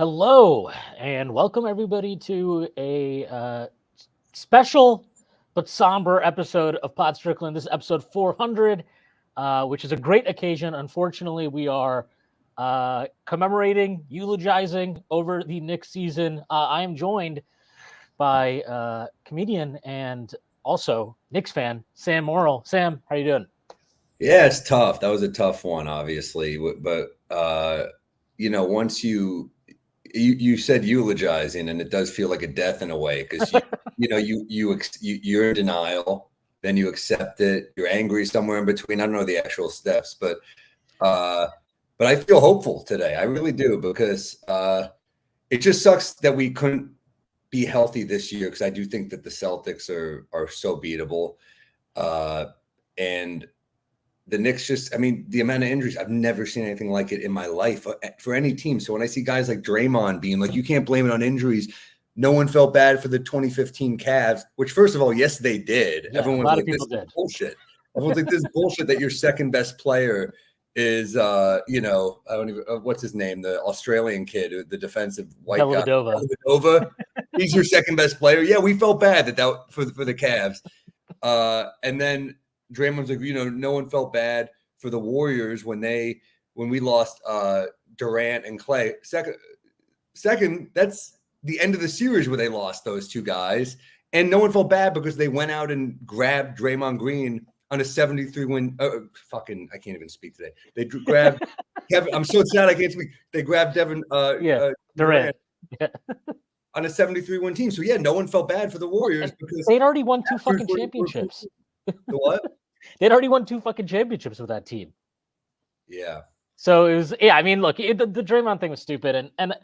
Hello, and welcome everybody to a special but somber episode of Pod Strickland. This is episode 400, which is a great occasion. Unfortunately, we are commemorating, eulogizing over the Knicks season. I am joined by comedian and also Knicks fan, Sam Morill. Sam, how you doing? Yeah, it's tough. That was a tough one, obviously. But once you said eulogizing, and it does feel like a death in a way because you're in denial, then you accept it, you're angry somewhere in between. I don't know the actual steps, but I feel hopeful today. I really do because it just sucks that we couldn't be healthy this year because I do think that the Celtics are so beatable, and the Knicks the amount of injuries, I've never seen anything like it in my life for any team. So when I see guys like Draymond being like, you can't blame it on injuries. No one felt bad for the 2015 Cavs, which first of all, yes, they did. Yeah, Everyone was like, this is bullshit. Everyone's like, this is bullshit that your second best player is, I don't even, what's his name? The Australian kid, the defensive white guy. Dellavedova. He's your second best player. Yeah, we felt bad that for the Cavs. And then Draymond's like, no one felt bad for the Warriors when we lost Durant and Clay. Second, that's the end of the series where they lost those two guys, and no one felt bad because they went out and grabbed Draymond Green on a 73-win. I can't even speak today. They grabbed Kevin. I'm so sad I can't speak. They grabbed Devin. Durant. Yeah. On a 73-win team. So yeah, no one felt bad for the Warriors because they'd already won two fucking championships. The what? They'd already won two fucking championships with that team. Yeah. So it was, yeah, I mean, look, the Draymond thing was stupid. And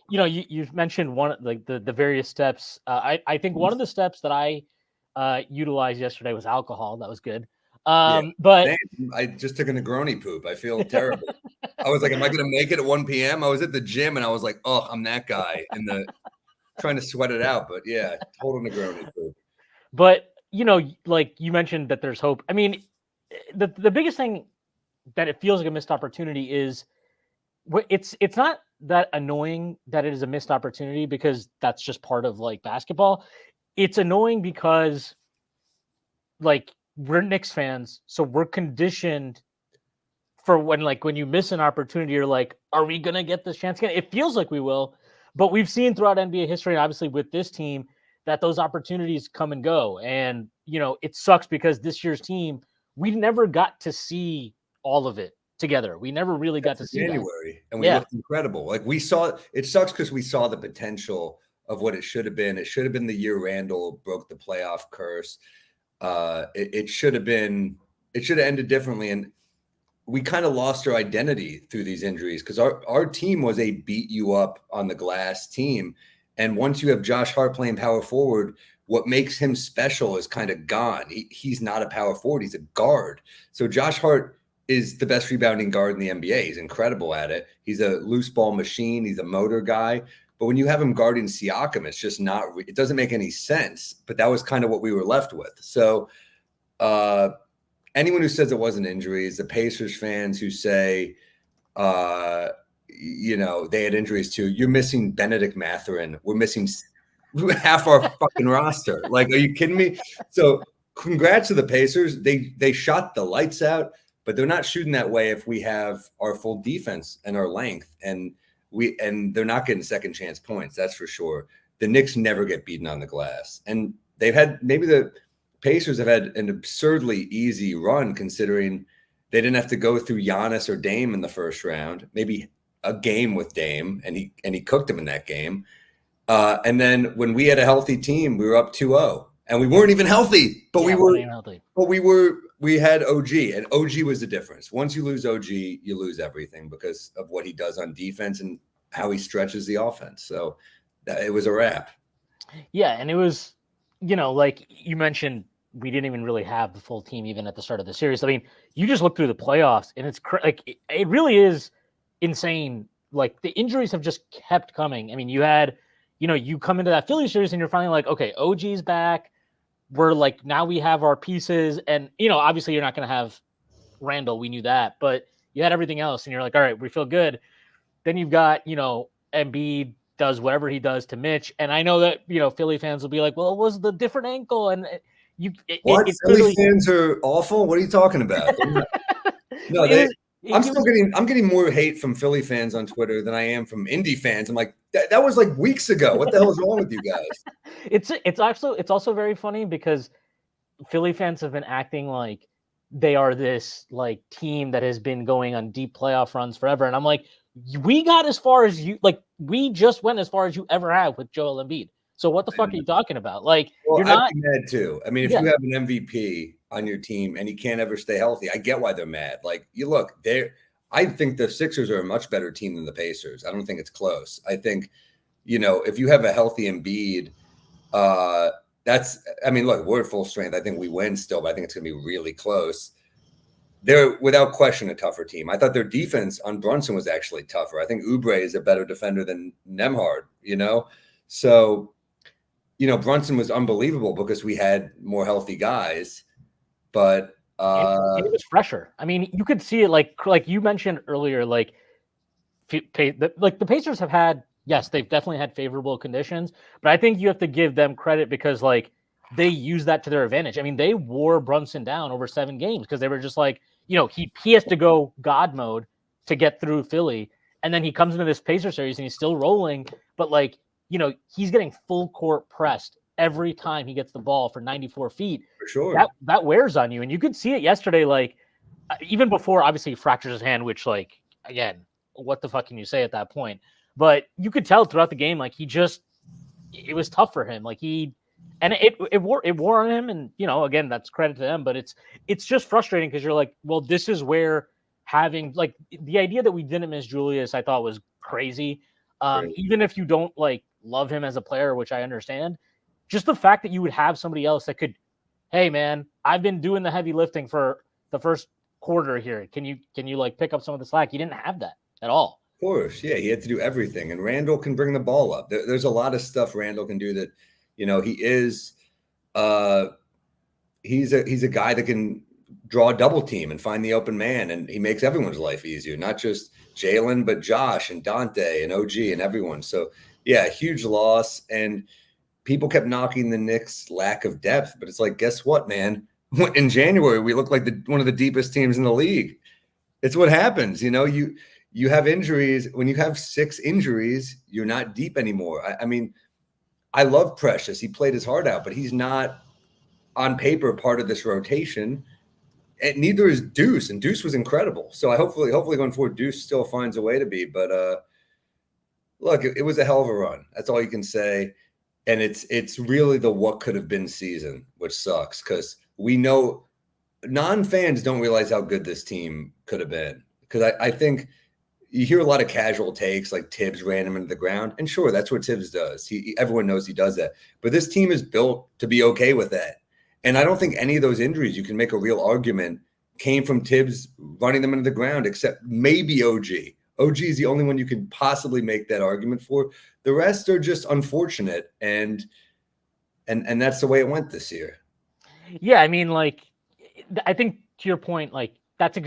you mentioned one, like the various steps. I think one of the steps that I utilized yesterday was alcohol. That was good. But man, I just took a Negroni poop. I feel terrible. I was like, am I going to make it at 1 p.m.? I was at the gym and I was like, oh, I'm that guy trying to sweat it out. But yeah, total Negroni poop. But like you mentioned that there's hope. I mean, the biggest thing that it feels like a missed opportunity is it's not that annoying that it is a missed opportunity because that's just part of like basketball. It's annoying because like we're Knicks fans, so we're conditioned for when you miss an opportunity, you're like, are we gonna get this chance again? It feels like we will, but we've seen throughout NBA history, and obviously with this team, that those opportunities come and go. And, it sucks because this year's team, we never got to see all of it together. We never really got to see January. That. And we looked incredible. Like we saw, it sucks because we saw the potential of what it should have been. It should have been the year Randall broke the playoff curse. It should have ended differently. And we kind of lost our identity through these injuries because our team was a beat you up on the glass team. And once you have Josh Hart playing power forward, what makes him special is kind of gone. He's not a power forward. He's a guard. So Josh Hart is the best rebounding guard in the NBA. He's incredible at it. He's a loose ball machine. He's a motor guy. But when you have him guarding Siakam, it's just not – it doesn't make any sense. But that was kind of what we were left with. So anyone who says it wasn't injuries, the Pacers fans who say they had injuries too. You're missing Benedict Mathurin. We're missing half our fucking roster. Like, are you kidding me? So congrats to the Pacers. They shot the lights out, but they're not shooting that way if we have our full defense and our length. And they're not getting second chance points. That's for sure. The Knicks never get beaten on the glass. And maybe the Pacers have had an absurdly easy run considering they didn't have to go through Giannis or Dame in the first round. Maybe a game with Dame, and he cooked him in that game. And then when we had a healthy team, we were up 2-0, and we weren't even healthy. But we had OG, and OG was the difference. Once you lose OG, you lose everything because of what he does on defense and how he stretches the offense. So it was a wrap. Yeah, and it was, like you mentioned, we didn't even really have the full team even at the start of the series. I mean, you just look through the playoffs, and it's it really is insane. Like the injuries have just kept coming. I mean, you had, you come into that Philly series and you're finally like, okay, OG's back. We're like, now we have our pieces, and obviously you're not going to have Randall. We knew that, but you had everything else, and you're like, all right, we feel good. Then you've got, Embiid does whatever he does to Mitch, and I know that Philly fans will be like, "Well, it was the different ankle," and What? it Philly clearly fans are awful. What are you talking about? No, I'm getting more hate from Philly fans on Twitter than I am from Indy fans. I'm like, that was like weeks ago. What the hell is wrong with you guys? It's also very funny because Philly fans have been acting like they are this like team that has been going on deep playoff runs forever, and I'm like, we got as far as you we just went as far as you ever have with Joel Embiid. So what the fuck are you talking about? Like, well, you're not. I'd be mad too. I mean, if you have an MVP on your team and he can't ever stay healthy, I get why they're mad. Like, you look, I think the Sixers are a much better team than the Pacers. I don't think it's close. I think, if you have a healthy Embiid, look, we're at full strength. I think we win still, but I think it's going to be really close. They're without question a tougher team. I thought their defense on Brunson was actually tougher. I think Oubre is a better defender than Nembhard, So, Brunson was unbelievable because we had more healthy guys, but it was fresher. I mean, you could see it like you mentioned earlier, like the Pacers have had, yes, they've definitely had favorable conditions, but I think you have to give them credit because like they use that to their advantage. I mean, they wore Brunson down over 7 games because they were just like, he has to go God mode to get through Philly. And then he comes into this Pacer series and he's still rolling, but like, he's getting full court pressed every time he gets the ball for 94 feet. For sure. That wears on you. And you could see it yesterday, like even before obviously he fractures his hand, which like, again, what the fuck can you say at that point? But you could tell throughout the game, like it was tough for him. Like it wore on him, and again, that's credit to them. But it's just frustrating because you're like, well, this is where having like the idea that we didn't miss Julius, I thought was crazy. Even if you don't like love him as a player, which I understand, just the fact that you would have somebody else that could, hey man, I've been doing the heavy lifting for the first quarter here. Can you like pick up some of the slack? You didn't have that at all. Of course, yeah, he had to do everything, and Randall can bring the ball up. There's a lot of stuff Randall can do that, he is. He's a guy that can draw a double team and find the open man, and he makes everyone's life easier, not just Jalen, but Josh and Dante and OG and everyone. So yeah, huge loss, and people kept knocking the Knicks' lack of depth, but it's like, guess what, man? In January, we look like one of the deepest teams in the league. It's what happens, You have injuries. When you have 6 injuries, you're not deep anymore. I mean, I love Precious. He played his heart out, but he's not on paper part of this rotation. And neither is Deuce, and Deuce was incredible. So hopefully going forward, Deuce still finds a way to be. But look, it was a hell of a run. That's all you can say. And it's really the what could have been season, which sucks because we know non-fans don't realize how good this team could have been. Because I think you hear a lot of casual takes like Tibbs ran him into the ground. And sure, that's what Tibbs does. Everyone knows he does that. But this team is built to be okay with that. And I don't think any of those injuries, you can make a real argument, came from Tibbs running them into the ground, except maybe OG. OG is the only one you can possibly make that argument for. The rest are just unfortunate. And that's the way it went this year. Yeah, I mean, like, I think to your point, like, that's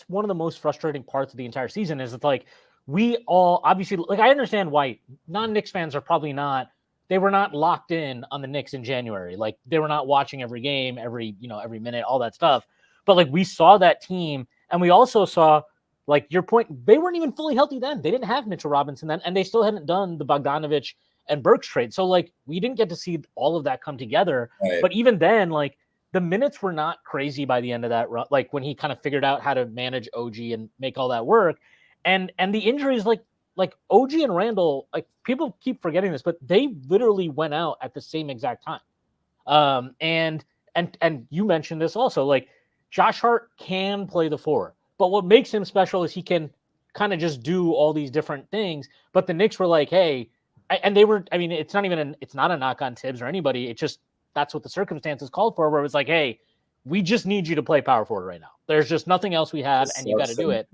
one of the most frustrating parts of the entire season is it's like we all obviously like I understand why non-Knicks fans are probably they were not locked in on the Knicks in January. Like they were not watching every game, every minute, all that stuff. But like we saw that team and we also saw like your point, they weren't even fully healthy then. They didn't have Mitchell Robinson then, and they still hadn't done the Bogdanovich and Burks trade. So like we didn't get to see all of that come together. Right. But even then, like the minutes were not crazy by the end of that run, like when he kind of figured out how to manage OG and make all that work. And the injuries, like OG and Randall, like people keep forgetting this, but they literally went out at the same exact time. And you mentioned this also, like Josh Hart can play the 4, but what makes him special is he can kind of just do all these different things. But the Knicks were like, hey, and they were, I mean, it's not a knock on Tibbs or anybody. It just, that's what the circumstances called for, where it was like, hey, we just need you to play power forward right now. There's just nothing else we have, and you got to do it.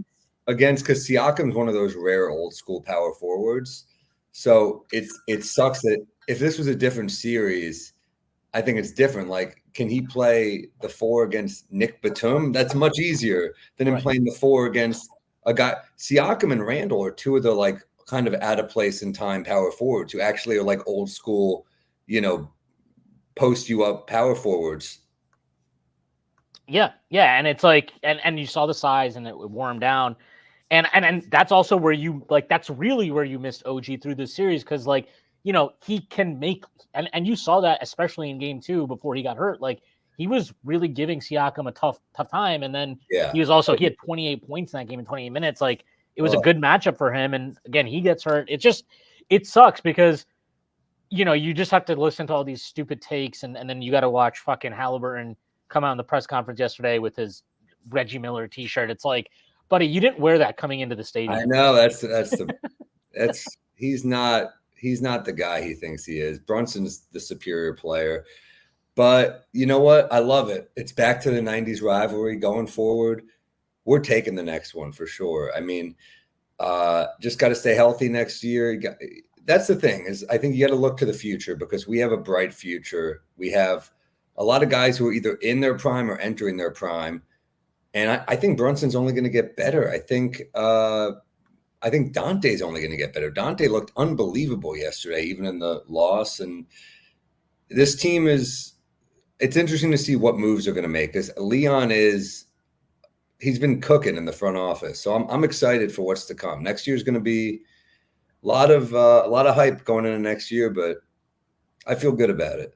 Because Siakam's one of those rare old school power forwards. So it sucks that if this was a different series, I think it's different. Like, can he play the 4 against Nick Batum? That's much easier than him playing the 4 against a guy, Siakam and Randall are two of the like kind of out of place in time power forwards who actually are like old school, post you up power forwards. Yeah. And it's like, and you saw the size and it wore him down. And that's also where that's really where you missed OG through this series. Cause like, he can make, and you saw that, especially in game 2 before he got hurt. Like he was really giving Siakam a tough time. And then he had 28 points in that game in 28 minutes. Like it was a good matchup for him. And again, he gets hurt. It sucks because, you just have to listen to all these stupid takes. And then you got to watch fucking Halliburton come out in the press conference yesterday with his Reggie Miller t-shirt. It's like, buddy, you didn't wear that coming into the stadium. I know he's not the guy he thinks he is. Brunson's the superior player. But you know what? I love it. It's back to the 90s rivalry going forward. We're taking the next one for sure. I mean, just got to stay healthy next year. That's the thing is I think you got to look to the future because we have a bright future. We have a lot of guys who are either in their prime or entering their prime. And I think Brunson's only going to get better. I think Dante's only going to get better. Dante looked unbelievable yesterday, even in the loss. And this team it's interesting to see what moves are going to make because Leon he's been cooking in the front office. So I'm excited for what's to come. Next year is going to be a lot of hype going into next year, but I feel good about it.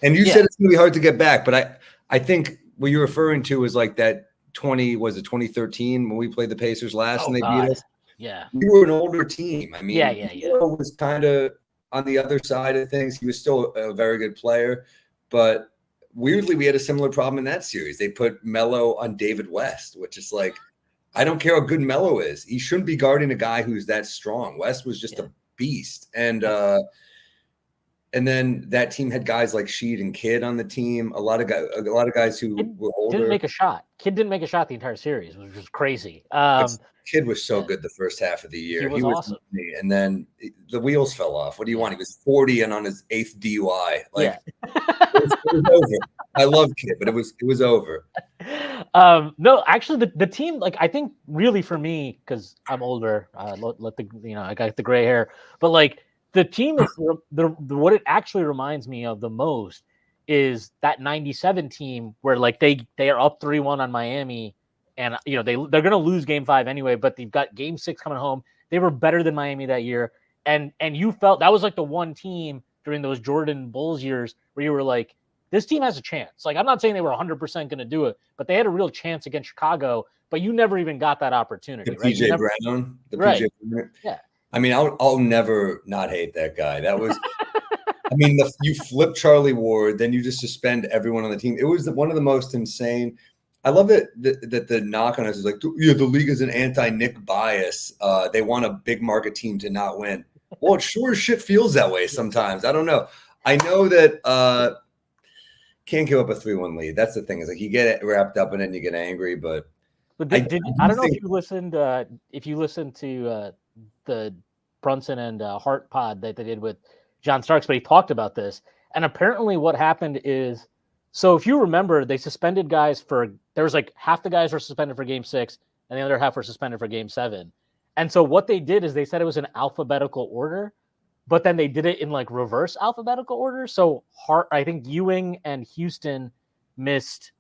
And you said it's going to be hard to get back, but I think what you're referring to is like that 2013 when we played the Pacers last and they beat us. Yeah. We were an older team. I mean, Melo was kind of on the other side of things. He was still a very good player, but weirdly, we had a similar problem in that series. They put Melo on David West, which is like, I don't care how good Melo is. He shouldn't be guarding a guy who's that strong. West was just a beast. And then that team had guys like Sheed and Kidd on the team. A lot of guys who were older. Didn't make a shot. Kidd didn't make a shot the entire series, which was crazy. Kidd was so good the first half of the year. He was awesome. And then the wheels fell off. What do you want? He was 40 and on his 8th DUI. Like it was over. I love Kidd, but it was over. No, actually, the team, like I think, really for me, because I'm older, I got the gray hair, but like. The team is what it actually reminds me of the most is that 97 team where like they are up 3-1 on Miami and they're going to lose game 5 anyway, but they've got game 6 coming home. They were better than Miami that year. And you felt that was like the one team during those Jordan Bulls years where you were like, this team has a chance. Like, I'm not saying they were 100% going to do it, but they had a real chance against Chicago, but you never even got that opportunity. Right? PJ Brown. PJ Brown. Yeah. I mean, I'll never not hate that guy. That was, I mean, you flip Charlie Ward, then you just suspend everyone on the team. It was one of the most insane. I love it that the knock on us is like, the league is an anti-Nick bias. They want a big market team to not win. Well, it sure as shit feels that way sometimes. I don't know. I know that can't give up a 3-1 lead. That's the thing. Is like you get wrapped up in it and you get angry, but I don't know if you listened to the Brunson and Hart pod that they did with John Starks, but he talked about this. And apparently what happened is, so if you remember, they suspended guys there was like half the guys were suspended for game 6 and the other half were suspended for game 7. And so what they did is they said it was in alphabetical order, but then they did it in like reverse alphabetical order. So Hart, I think Ewing and Houston missed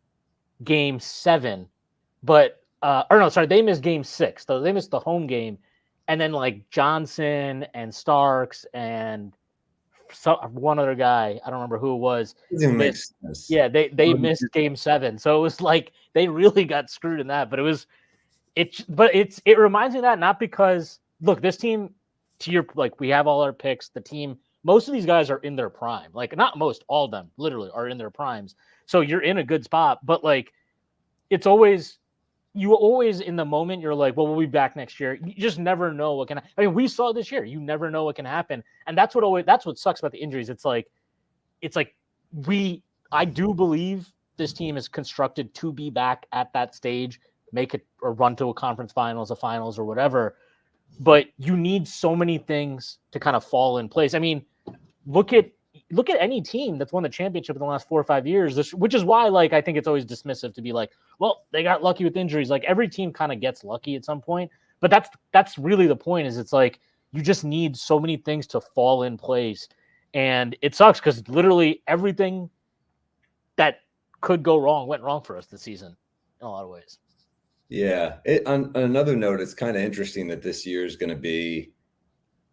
game 7, but they missed game 6. So they missed the home game. And then like Johnson and Starks and one other guy, I don't remember who it was. Makes sense. Yeah, they missed game 7. So it was like they really got screwed in that. But it reminds me of that, not because look, this team, we have all our picks, the team, most of these guys are in their prime. Like not most, all of them literally are in their primes. So you're in a good spot, but like you always in the moment, you're like, well, we'll be back next year. You just never know what can happen. I mean, we saw this year. You never know what can happen. And that's what sucks about the injuries. It's like I do believe this team is constructed to be back at that stage, make it or run to a conference finals, a finals or whatever. But you need so many things to kind of fall in place. I mean, look at look at any team that's won the championship in the last 4 or 5 years, which is why, like, I think it's always dismissive to be like, well, they got lucky with injuries. Like, every team kind of gets lucky at some point, but that's really the point. Is it's like you just need so many things to fall in place, and it sucks because literally everything that could go wrong went wrong for us this season in a lot of ways. Yeah. On another note, it's kind of interesting that this year is going to be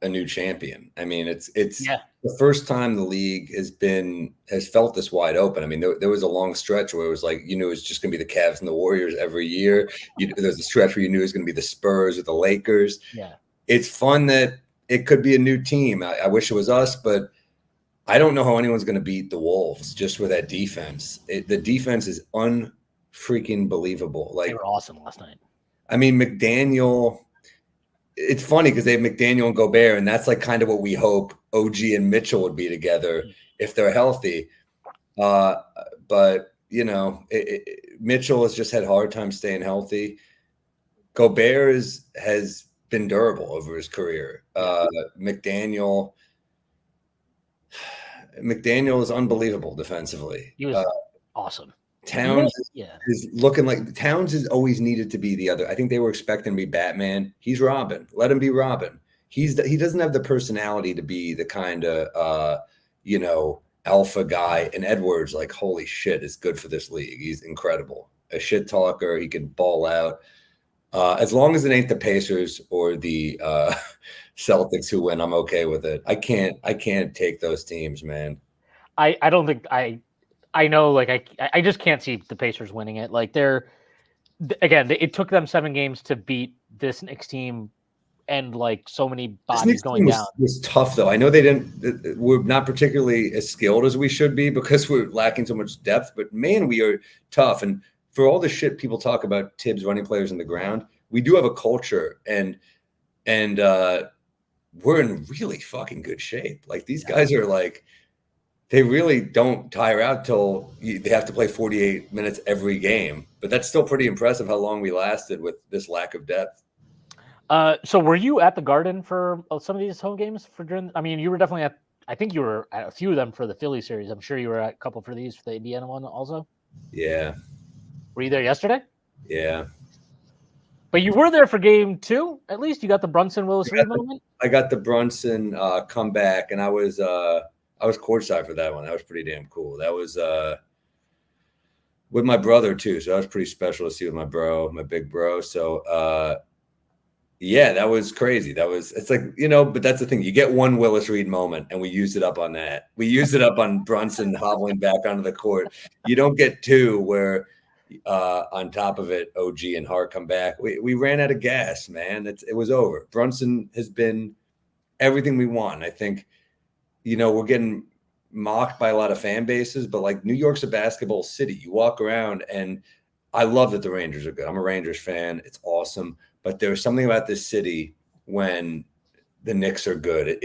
a new champion. I mean, it's the first time the league has felt this wide open. I mean, there was a long stretch where it was like, it was just going to be the Cavs and the Warriors every year. There's a stretch where you knew it was going to be the Spurs or the Lakers. Yeah. It's fun that it could be a new team. I wish it was us, but I don't know how anyone's going to beat the Wolves just with that defense. The defense is unfreaking believable. Like, they were awesome last night. I mean, McDaniel. It's funny because they have McDaniel and Gobert, and that's like kind of what we hope OG and Mitchell would be together if they're healthy. But Mitchell has just had a hard time staying healthy. Gobert has been durable over his career. McDaniel is unbelievable defensively. He was awesome. Towns is looking like Towns has always needed to be the other. I think they were expecting to be Batman. He's Robin. Let him be Robin. He doesn't have the personality to be the kind of alpha guy. And Edwards, like, holy shit, is good for this league. He's incredible. A shit talker. He can ball out. As long as it ain't the Pacers or the Celtics who win, I'm okay with it. I can't take those teams, man. I don't think I know, like, I just can't see the Pacers winning it. Like, it took them 7 games to beat this Knicks team, and like so many bodies going down. Was tough though. I know we're not particularly as skilled as we should be because we're lacking so much depth, but man, we are tough. And for all the shit people talk about Tibbs running players in the ground, we do have a culture, and we're in really fucking good shape. Like, these guys are like, they really don't tire out till they have to play 48 minutes every game. But that's still pretty impressive how long we lasted with this lack of depth. So were you at the Garden for some of these home games? You were definitely I think you were at a few of them for the Philly series. I'm sure you were at a couple for these, for the Indiana one also. Yeah. Were you there yesterday? Yeah. But you were there for game 2, at least? You got the Brunson Willis Reed moment? I got the Brunson comeback, and I was courtside for that one. That was pretty damn cool. That was with my brother too, so that was pretty special to see with my big bro. So yeah, that was crazy. It's like, but that's the thing. You get one Willis Reed moment, and we used it up on that. We used it up on Brunson hobbling back onto the court. You don't get 2 where on top of it, OG and Hart come back. We ran out of gas, man. It was over. Brunson has been everything we want. I think, we're getting mocked by a lot of fan bases, but like, New York's a basketball city. You walk around, and I love that the Rangers are good. I'm a Rangers fan. It's awesome. But there's something about this city when the Knicks are good.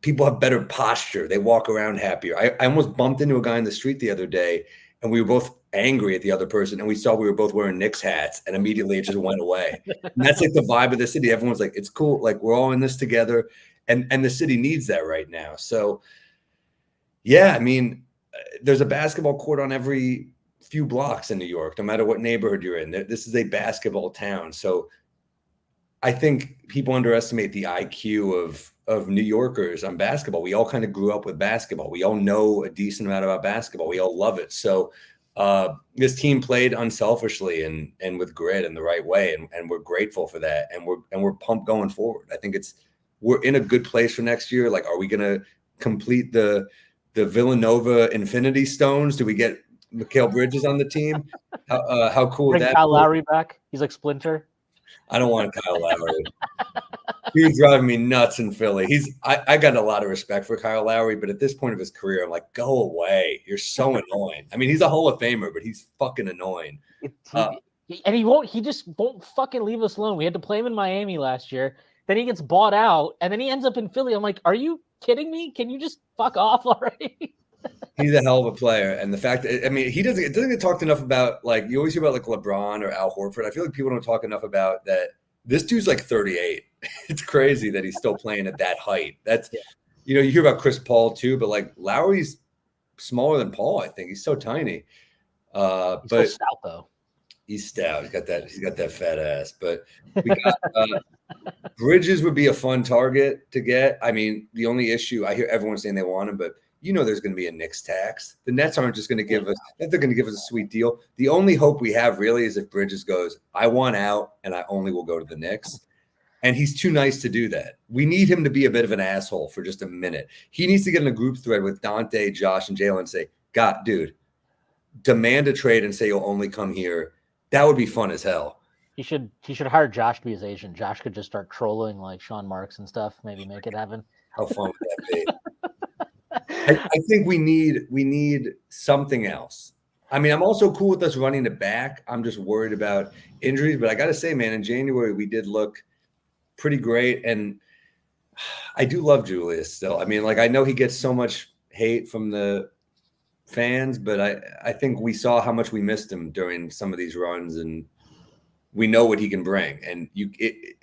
People have better posture. They walk around happier. I almost bumped into a guy in the street the other day, and we were both angry at the other person, and we saw we were both wearing Knicks hats, and immediately it just went away. And that's like the vibe of the city. Everyone's like, it's cool. Like, we're all in this together, and the city needs that right now. So, yeah, I mean, there's a basketball court on every few blocks in New York, no matter what neighborhood you're in. This is a basketball town. So I think people underestimate the IQ of New Yorkers on basketball. We all kind of grew up with basketball. We all know a decent amount about basketball. We all love it. So this team played unselfishly and with grit in the right way. And we're grateful for that. And we're pumped going forward. I think we're in a good place for next year. Like, are we going to complete the Villanova Infinity Stones? Do we get Mikal Bridges on the team? How cool would that be? Kyle Lowry back. He's like Splinter. I don't want Kyle Lowry. He's driving me nuts in Philly. I got a lot of respect for Kyle Lowry, but at this point of his career, I'm like, go away. You're so annoying. I mean, he's a Hall of Famer, but he's fucking annoying. And he just won't fucking leave us alone. We had to play him in Miami last year. Then he gets bought out, and then he ends up in Philly. I'm like, are you kidding me? Can you just fuck off already? He's a hell of a player. And the fact that, I mean, it doesn't get talked enough about, like, you always hear about like LeBron or Al Horford. I feel like people don't talk enough about that. This dude's like 38. It's crazy that he's still playing at that height. You hear about Chris Paul too, but like Lowry's smaller than Paul. I think he's so tiny. He's so stout though. He's stout. He's got that fat ass. But we got Bridges would be a fun target to get. I mean, the only issue I hear everyone saying they want him, but there's going to be a Knicks tax. The Nets aren't just going to give us. They're going to give us a sweet deal. The only hope we have really is if Bridges goes, I want out, and I only will go to the Knicks. And he's too nice to do that. We need him to be a bit of an asshole for just a minute. He needs to get in a group thread with Dante, Josh, and Jalen and say, God, dude, demand a trade and say you'll only come here. That would be fun as hell. He should hire Josh to be his agent. Josh could just start trolling like Sean Marks and stuff. Maybe make it happen. How fun would that be? I think we need something else. I mean, I'm also cool with us running it back. I'm just worried about injuries. But I got to say, man, in January, we did look pretty great. And I do love Julius still. I mean, like, I know he gets so much hate from the fans, but I think we saw how much we missed him during some of these runs, and we know what he can bring. And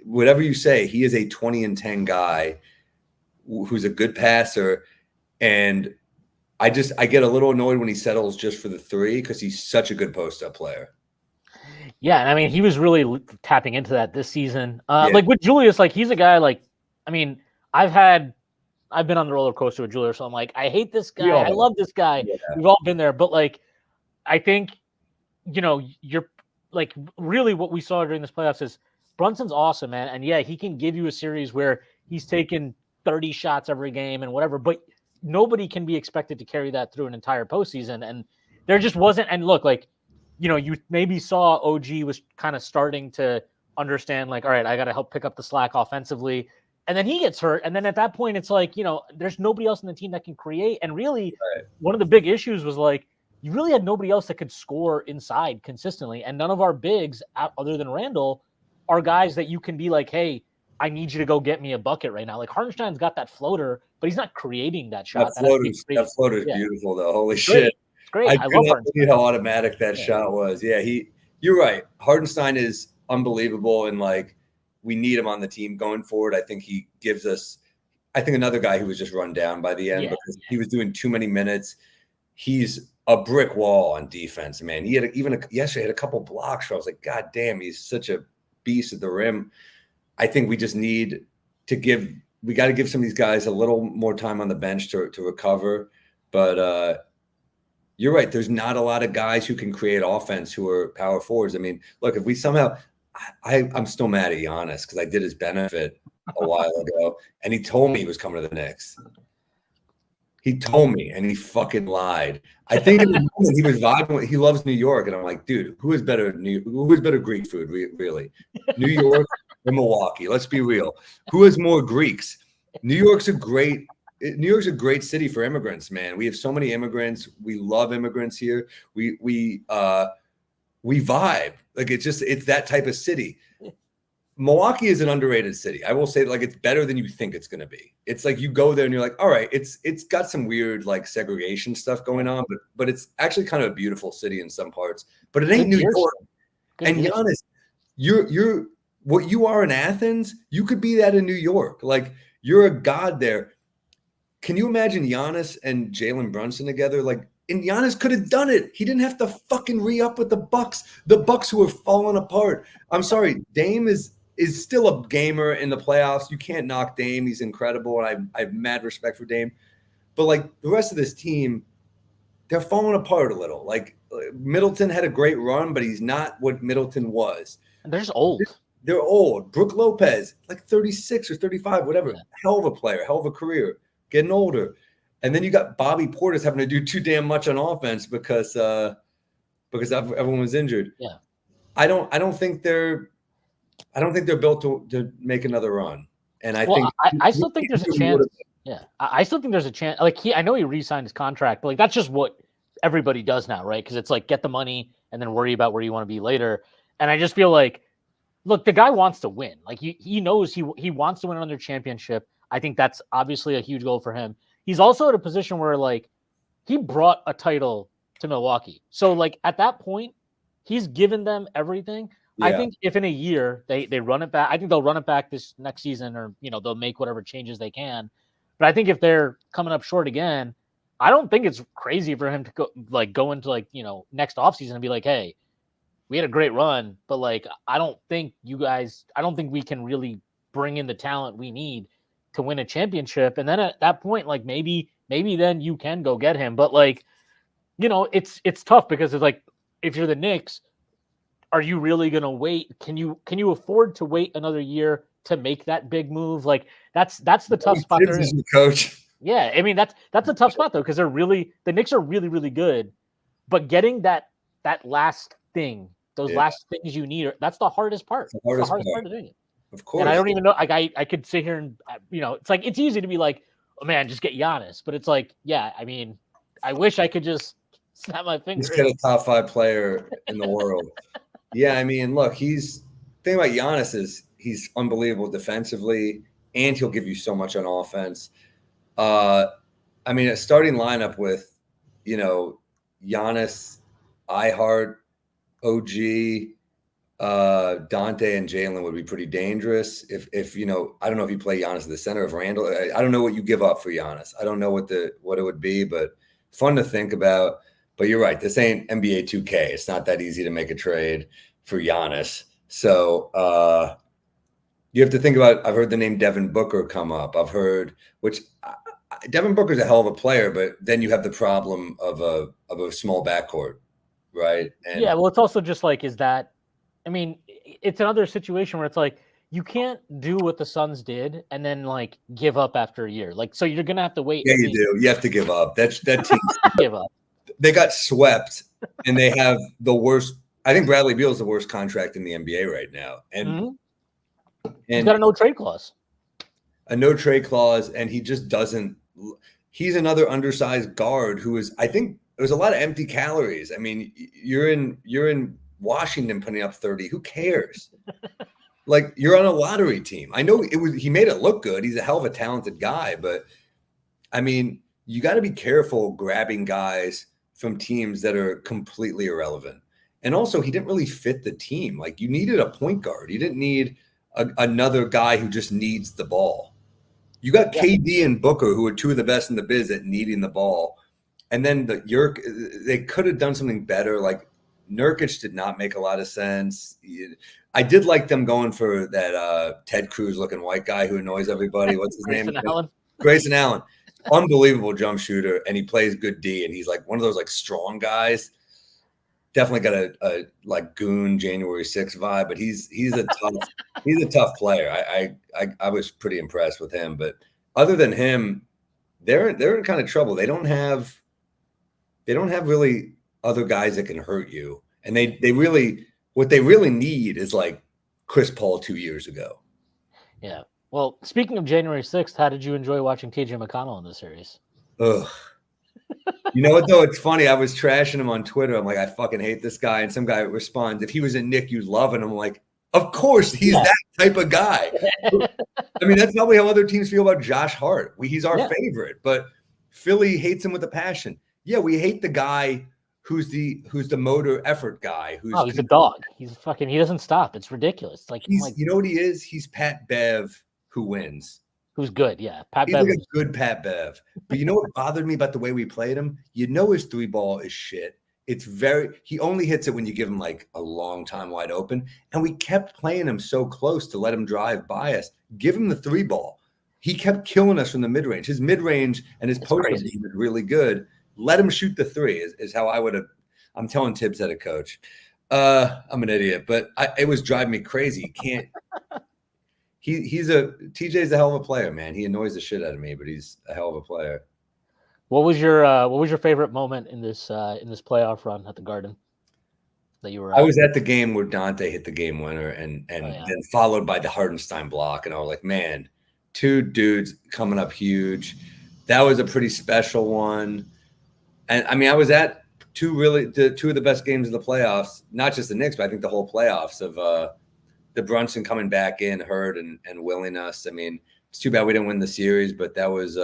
whatever you say, he is a 20-10 guy who's a good passer. And I get a little annoyed when he settles just for the three because he's such a good post-up player. Yeah, and I mean, he was really tapping into that this season. Like with Julius, like he's a guy. Like, I mean, I've been on the roller coaster with Julius, so I'm like, I hate this guy. I love this guy. Yeah. We've all been there, but like, I think, you're like really what we saw during this playoffs is Brunson's awesome, man, and yeah, he can give you a series where he's taking 30 shots every game and whatever, but nobody can be expected to carry that through an entire postseason, and there just wasn't. And look, like, you maybe saw OG was kind of starting to understand, like, all right, I got to help pick up the slack offensively. And then he gets hurt. And then at that point, it's like, there's nobody else in the team that can create. And really, One of the big issues was like, you really had nobody else that could score inside consistently. And none of our bigs, other than Randall, are guys that you can be like, hey, I need you to go get me a bucket right now. Like, Hartenstein's got that floater, but he's not creating that shot. That floater's beautiful, though. Holy shit. It's great. I love Hartenstein. How automatic that shot was. Yeah, you're right. Hartenstein is unbelievable, and like, we need him on the team going forward. I think he gives us – I think another guy who was just run down by the end because he was doing too many minutes. He's a brick wall on defense, man. He had yesterday had a couple blocks where I was like, God damn, he's such a beast at the rim. I think we just need to we got to give some of these guys a little more time on the bench to recover. But you're right. There's not a lot of guys who can create offense who are power forwards. I mean, look, if we somehow – I'm still mad at Giannis because I did his benefit a while ago, and he told me he was coming to the Knicks. He told me, and he fucking lied. I think in the moment he was vibing. He loves New York, and I'm like, dude, who is better Greek food, really? New York or Milwaukee? Let's be real. Who has more Greeks? New York's a great city for immigrants, man. We have so many immigrants. We love immigrants here. We vibe. Like, it's that type of city. Milwaukee is an underrated city. I will say, like, it's better than you think it's going to be. It's like you go there and you're like, all right, it's got some weird like segregation stuff going on, but it's actually kind of a beautiful city in some parts. But it ain't New York. And Giannis, you're what you are in Athens, you could be that in New York. Like, you're a god there. Can you imagine Giannis and Jalen Brunson together? Like, and Giannis could have done it. He didn't have to fucking re-up with the Bucks. The Bucks who are falling apart. I'm sorry, Dame is still a gamer in the playoffs. You can't knock Dame. He's incredible, and I have mad respect for Dame. But like the rest of this team, they're falling apart a little. Like, Middleton had a great run, but he's not what Middleton was. And they're just old. They're old. Brooke Lopez, like 36 or 35, whatever. Yeah. Hell of a player, hell of a career, getting older. And then you got Bobby Portis having to do too damn much on offense because everyone was injured. Yeah, I don't think they're built to make another run. And I still think there's a chance. Yeah, I still think there's a chance. Like, I know he re-signed his contract, but like that's just what everybody does now, right? Because it's like, get the money and then worry about where you want to be later. And I just feel like, look, the guy wants to win. Like, he knows he wants to win another championship. I think that's obviously a huge goal for him. He's also at a position where, like, he brought a title to Milwaukee. So, like, at that point, he's given them everything. Yeah. I think if in a year they run it back, I think they'll run it back this next season, or, they'll make whatever changes they can. But I think if they're coming up short again, I don't think it's crazy for him to go into next offseason and be like, hey, we had a great run, but I don't think we can really bring in the talent we need to win a championship. And then at that point, maybe then you can go get him. But it's tough because it's if you're the Knicks, are you really going to wait? Can you afford to wait another year to make that big move? That's the tough spot they're in. Coach. Yeah, I mean that's a tough spot though, because the Knicks are really, really good, but getting that last thing, those last things you need, that's the hardest part. It's the hardest part of doing it. Of course. And I don't even know. I could sit here and it's easy to be like, oh man, just get Giannis, but it's yeah. I mean, I wish I could just snap my fingers. Just get a top 5 player in the world. Yeah, I mean, look, the thing about Giannis is he's unbelievable defensively, and he'll give you so much on offense. I mean, a starting lineup with, Giannis, Hart, OG, Dante, and Jalen would be pretty dangerous. If I don't know if you play Giannis at the center of Randall. I don't know what you give up for Giannis. I don't know what it would be, but fun to think about. But you're right. This ain't NBA 2K. It's not that easy to make a trade for Giannis. So you have to think about. I've heard the name Devin Booker come up. I've heard Devin Booker's a hell of a player, but then you have the problem of a small backcourt, right? And yeah, well, it's also just is that. I mean, it's another situation where it's you can't do what the Suns did and then give up after a year. So you're gonna have to wait. Yeah, you do. You have to give up. That team give up. They got swept, and they have the worst. I think Bradley Beal's the worst contract in the NBA right now, and he's got a no trade clause. A no trade clause, and he just doesn't. He's another undersized guard who is. I think there's a lot of empty calories. I mean, you're in Washington putting up 30. Who cares? You're on a lottery team. I know he made it look good. He's a hell of a talented guy, but I mean, you got to be careful grabbing guys from teams that are completely irrelevant. And also, he didn't really fit the team. You needed a point guard. You didn't need another guy who just needs the ball. You got KD and Booker, who are two of the best in the biz at needing the ball. And then they could have done something better. Nurkic did not make a lot of sense. I did like them going for that Ted Cruz looking white guy who annoys everybody. What's his name? Grayson Allen. Unbelievable jump shooter, and he plays good D, and he's one of those strong guys. Definitely got a goon January 6th vibe, but he's a tough player. I was pretty impressed with him, but other than him, they're in kind of trouble. They don't have really other guys that can hurt you, and what they really need is Chris Paul 2 years ago. Yeah. Well, speaking of January 6th, how did you enjoy watching TJ McConnell in the series? Ugh. You know what, though? It's funny. I was trashing him on Twitter. I'm I fucking hate this guy. And some guy responds, if he was a Knick, you'd love it. I'm of course, he's that type of guy. I mean, that's probably how other teams feel about Josh Hart. He's our favorite, but Philly hates him with a passion. Yeah, we hate the guy who's the motor effort guy. He's a dog. He doesn't stop. It's ridiculous. You know what he is? He's Pat Bev who wins. Who's good, yeah. He's a good Pat Bev. But you know what bothered me about the way we played him? His 3-ball is shit. He only hits it when you give him a long time wide open. And we kept playing him so close to let him drive by us. Give him the 3-ball. He kept killing us from the mid-range. His mid-range and his post was really good. Let him shoot the 3 is how I would have. I'm telling Tibbs that a coach. I'm an idiot, but it was driving me crazy. You can't. TJ's a hell of a player, man. He annoys the shit out of me, but he's a hell of a player. What was your favorite moment in this playoff run at the Garden that you were at? I was at the game where Dante hit the game winner and then followed by the Hardenstein block, and I was man, 2 dudes coming up huge. That was a pretty special one. And I mean, I was at two of the best games of the playoffs, not just the Knicks, but I think the whole playoffs of the Brunson coming back in, Hurt and willing us. I mean, it's too bad we didn't win the series, but that was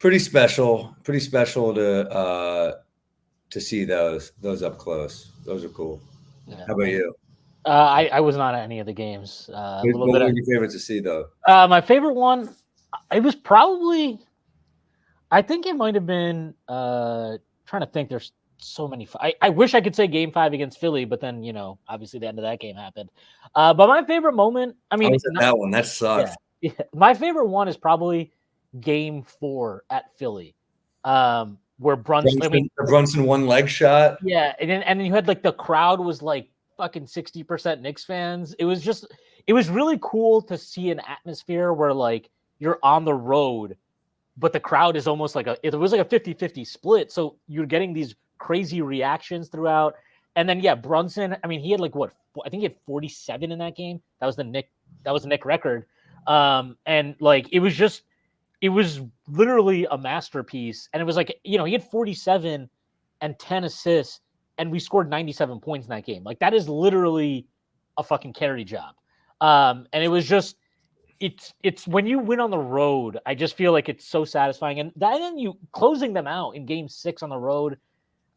pretty special to see those up close. Those are cool. Yeah. How about you? I was not at any of the games. A little What bit. were your favorites to see though? My favorite one, it was probably. I think it might have been. Trying to think. There's so many. I wish I could say Game 5 against Philly, but then obviously the end of that game happened. But my favorite moment. I mean, was at that one. That sucks. Yeah, my favorite one is probably Game 4 at Philly, where Brunson. The Brunson one leg shot. Yeah, and then you had like the crowd was like fucking 60% Knicks fans. It was really cool to see an atmosphere where like you're on the road, but the crowd is almost like it was like a 50-50 split. So you're getting these crazy reactions throughout. And then Brunson, I mean, he had like I think he had 47 in that game. That was the Knick record. And like it was literally a masterpiece. And it was like, he had 47 and 10 assists, and we scored 97 points in that game. Like that is literally a fucking carry job. And it was just it's when you win on the road, I just feel like it's so satisfying. And then you closing them out in Game 6 on the road.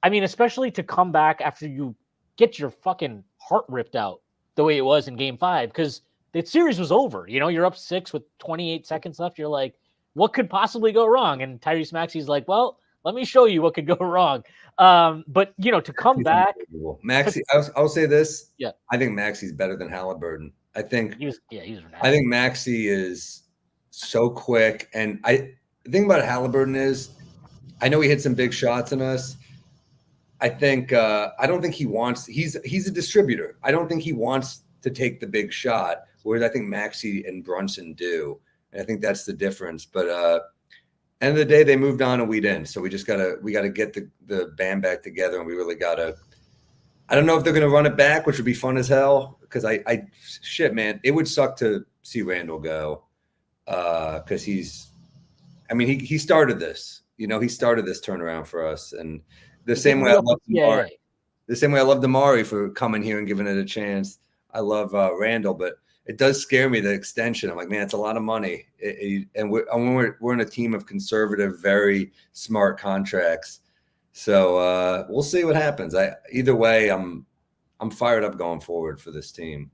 I mean, especially to come back after you get your fucking heart ripped out the way it was in Game 5, because the series was over. You're up 6 with 28 seconds left. You're like, what could possibly go wrong? And Tyrese Maxey's like, well, let me show you what could go wrong. But to come back, Maxey, I'll say this. Yeah, I think Maxey's better than Halliburton. I think he was. I think Maxey is so quick, and the thing about Halliburton is, I know he hit some big shots in us. I think I don't think he wants. He's a distributor. I don't think he wants to take the big shot, whereas I think Maxey and Brunson do, and I think that's the difference. But end of the day, they moved on and we didn't. So we gotta get the band back together, and we really gotta. I don't know if they're gonna run it back, which would be fun as hell. Because shit, man, it would suck to see Randall go. Because he started this. He started this turnaround for us, and the same way I love Damari. The same way I love Damari for coming here and giving it a chance. I love Randall, but it does scare me, the extension. I'm like, man, it's a lot of money, and we're in a team of conservative, very smart contracts. So we'll see what happens. Either way, I'm fired up going forward for this team.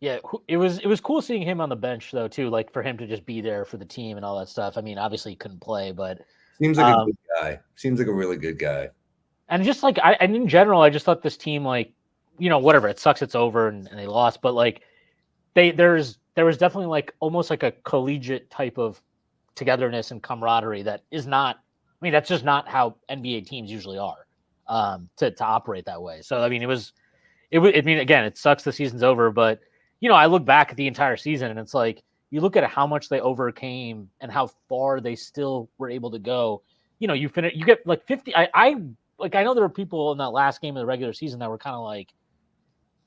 Yeah, it was cool seeing him on the bench though too, like for him to just be there for the team and all that stuff. I mean, obviously he couldn't play, but seems like a good guy. Seems like a really good guy. And just like and in general, I just thought this team, like, whatever, it sucks, it's over, and they lost, but like there was definitely like almost like a collegiate type of togetherness and camaraderie that is not. I mean, that's just not how NBA teams usually are, to operate that way. So I mean, I mean, again, it sucks the season's over, but I look back at the entire season and it's like, you look at how much they overcame and how far they still were able to go. You get like 50. I know there were people in that last game of the regular season that were kind of like,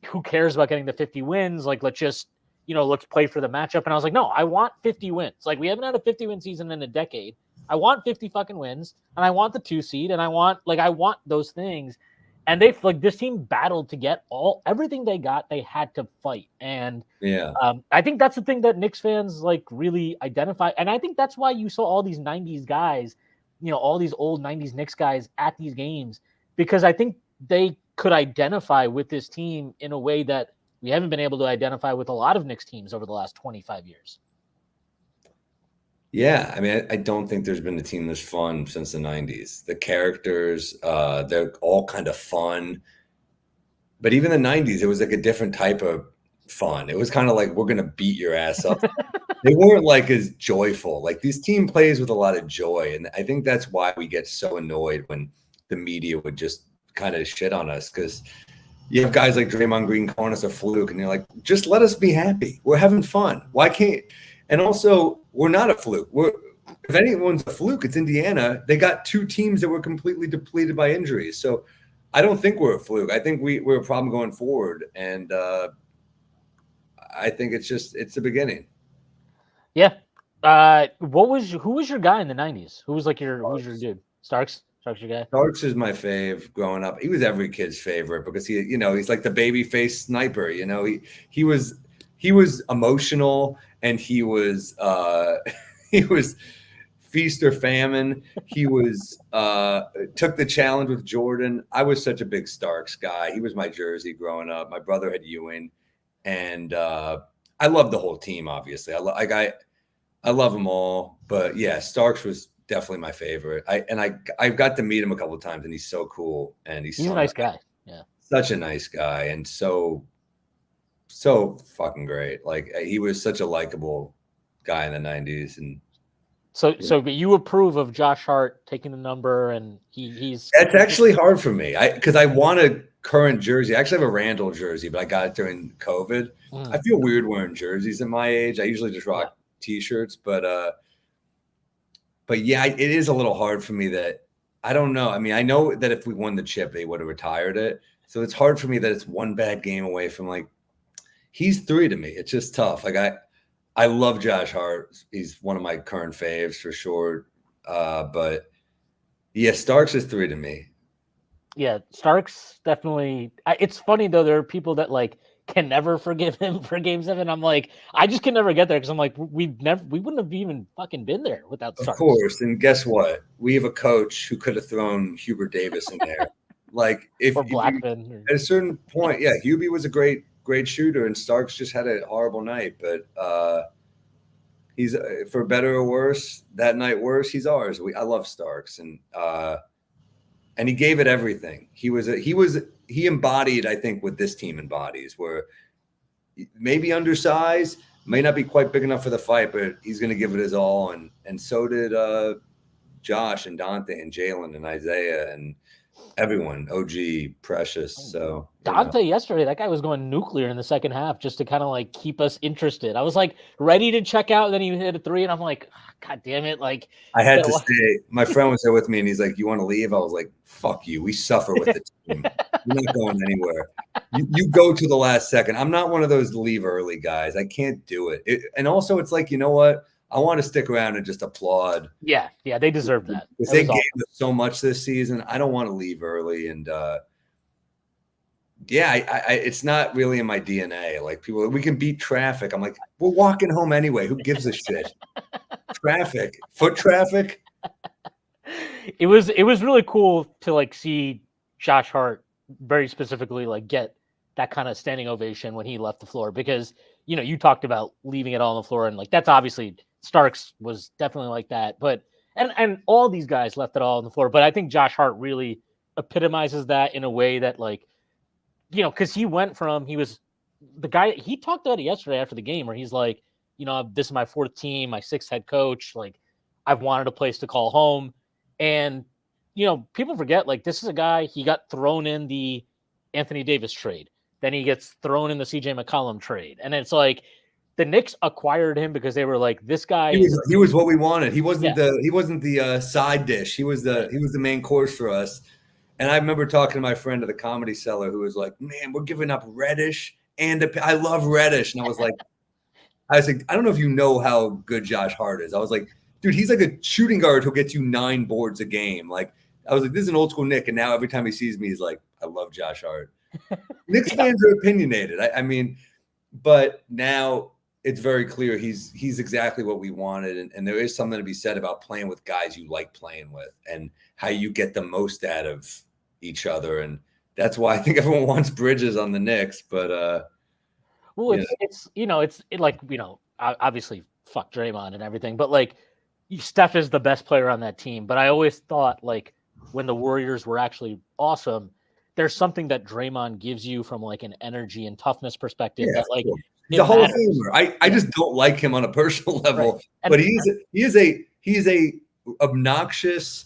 who cares about getting the 50 wins? Like, let's just, let's play for the matchup. And I was like, no, I want 50 wins. Like, we haven't had a 50-win season in a decade. I want 50 fucking wins, and I want the 2 seed, and I want those things. And this team battled to get everything they got. They had to fight, and I think that's the thing that Knicks fans like really identify. And I think that's why you saw all these '90s guys, all these old '90s Knicks guys at these games, because I think they could identify with this team in a way that we haven't been able to identify with a lot of Knicks teams over the last 25 years. Yeah, I mean, I don't think there's been a team this fun since the 90s. The characters, they're all kind of fun. But even the 90s, it was like a different type of fun. It was kind of like, we're going to beat your ass up. They weren't like as joyful. Like, this team plays with a lot of joy. And I think that's why we get so annoyed when the media would just kind of shit on us, because you have guys like Draymond Green calling us a fluke, and you're like, just let us be happy. We're having fun. Why can't – and also – we're not a fluke. If anyone's a fluke, it's Indiana. They got 2 teams that were completely depleted by injuries. So I don't think we're a fluke. I think we're a problem going forward. And I think it's the beginning. Yeah. Who was your guy in the 90s? Who was who's your dude? Starks? Starks your guy? Starks is my fave growing up. He was every kid's favorite because he's like the baby face sniper. He was emotional, and he was feast or famine. He was took the challenge with Jordan. I was such a big Starks guy. He was my jersey growing up. My brother had Ewing, and I love the whole team. Obviously, I love them all. But yeah, Starks was definitely my favorite. I got to meet him a couple of times, and he's so cool, and he's a nice guy. Yeah, such a nice guy, and so fucking great. Like he was such a likable guy in the 90s, and but you approve of Josh Hart taking the number, and he's that's actually hard for me. Because I want a current jersey. I actually have a Randall jersey, but I got it during COVID. I feel weird wearing jerseys at my age. I usually just rock t-shirts, but yeah, it is a little hard for me that I don't know. I mean, I know that if we won the chip, they would have retired it. So it's hard for me that it's one bad game away from like, he's 3 to me. It's just tough. Like I love Josh Hart. He's one of my current faves for sure. But yeah, Starks is 3 to me. Yeah, Starks definitely. It's funny though. There are people that like can never forgive him for Game 7. I'm like, I just can never get there because I'm like, we wouldn't have even fucking been there without Starks. Of course. And guess what? We have a coach who could have thrown Hubert Davis in there. Like at a certain point, yeah, Hubie was a great shooter, and Starks just had a horrible night. But he's for better or worse. That night worse, he's ours. I love Starks, and he gave it everything. He embodied, I think, what this team embodies, where maybe undersized, may not be quite big enough for the fight, but he's going to give it his all. And so did Josh and Dante and Jalen and Isaiah and everyone, OG, Precious. So Dante yesterday, that guy was going nuclear in the second half just to kind of like keep us interested. I was like ready to check out, and then he hit a 3, and I'm like, oh, God damn it! Like I had to stay. My friend was there with me, and he's like, "You want to leave?" I was like, "Fuck you. We suffer with the team. You're not going anywhere. You go to the last second. I'm not one of those leave early guys. I can't do it. And also, it's like, you know what? I want to stick around and just applaud. Yeah, they deserve that. Because they gave us so much this season. I don't want to leave early. And it's not really in my DNA. Like people, we can beat traffic. I'm like, we're walking home anyway. Who gives a shit? Traffic, foot traffic. It was really cool to like see Josh Hart very specifically like get that kind of standing ovation when he left the floor, because you talked about leaving it all on the floor, and like that's obviously Starks was definitely like that, but and all these guys left it all on the floor. But I think Josh Hart really epitomizes that in a way that like, because he was the guy, he talked about it yesterday after the game where he's like, this is my 4th team, my 6th head coach. Like I've wanted a place to call home. And, people forget, like, this is a guy, he got thrown in the Anthony Davis trade. Then he gets thrown in the CJ McCollum trade. And it's like the Knicks acquired him because they were like, this guy. He was what we wanted. He wasn't the side dish. He was the main course for us. And I remember talking to my friend at the Comedy Cellar who was like, man, we're giving up Reddish. And I love Reddish. And I was like, I don't know if you know how good Josh Hart is. I was like, dude, he's like a shooting guard who'll get you 9 boards a game. Like, I was like, this is an old school Knick. And now every time he sees me, he's like, I love Josh Hart. Knicks fans are opinionated. I mean, but now it's very clear he's exactly what we wanted. And there is something to be said about playing with guys you like playing with and how you get the most out of each other. And that's why I think everyone wants Bridges on the Knicks. But it's obviously fuck Draymond and everything, but like Steph is the best player on that team. But I always thought like when the Warriors were actually awesome, there's something that Draymond gives you from like an energy and toughness perspective that like he's a Hall of Famer. I just don't like him on a personal level, right. But he is a obnoxious,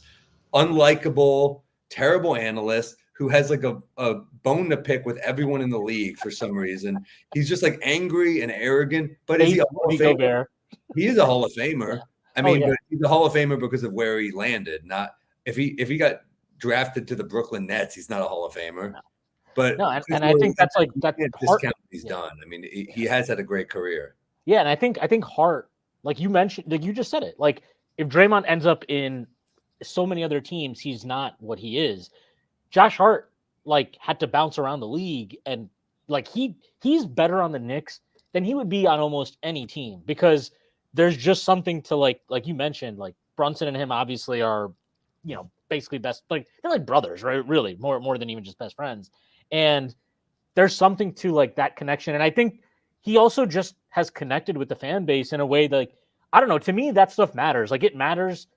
unlikable, terrible analyst who has like a bone to pick with everyone in the league for some reason. He's just like angry and arrogant, but is he a Hall of Famer? He is a Hall of Famer. Yeah. I mean, but he's a Hall of Famer because of where he landed. Not if he got drafted to the Brooklyn Nets, he's not a Hall of Famer. No. But no, and I think that's like that discount he's done. I mean, he has had a great career. Yeah, and I think Hart, like you mentioned, like you just said it. Like if Draymond ends up in so many other teams, he's not what he is. Josh Hart like had to bounce around the league, and like he's better on the Knicks than he would be on almost any team, because there's just something to like you mentioned, like Brunson and him obviously are, basically best, like they're like brothers, right? Really, more than even just best friends. And there's something to like that connection. And I think he also just has connected with the fan base in a way that, like, I don't know, to me, that stuff matters. Like, it matters.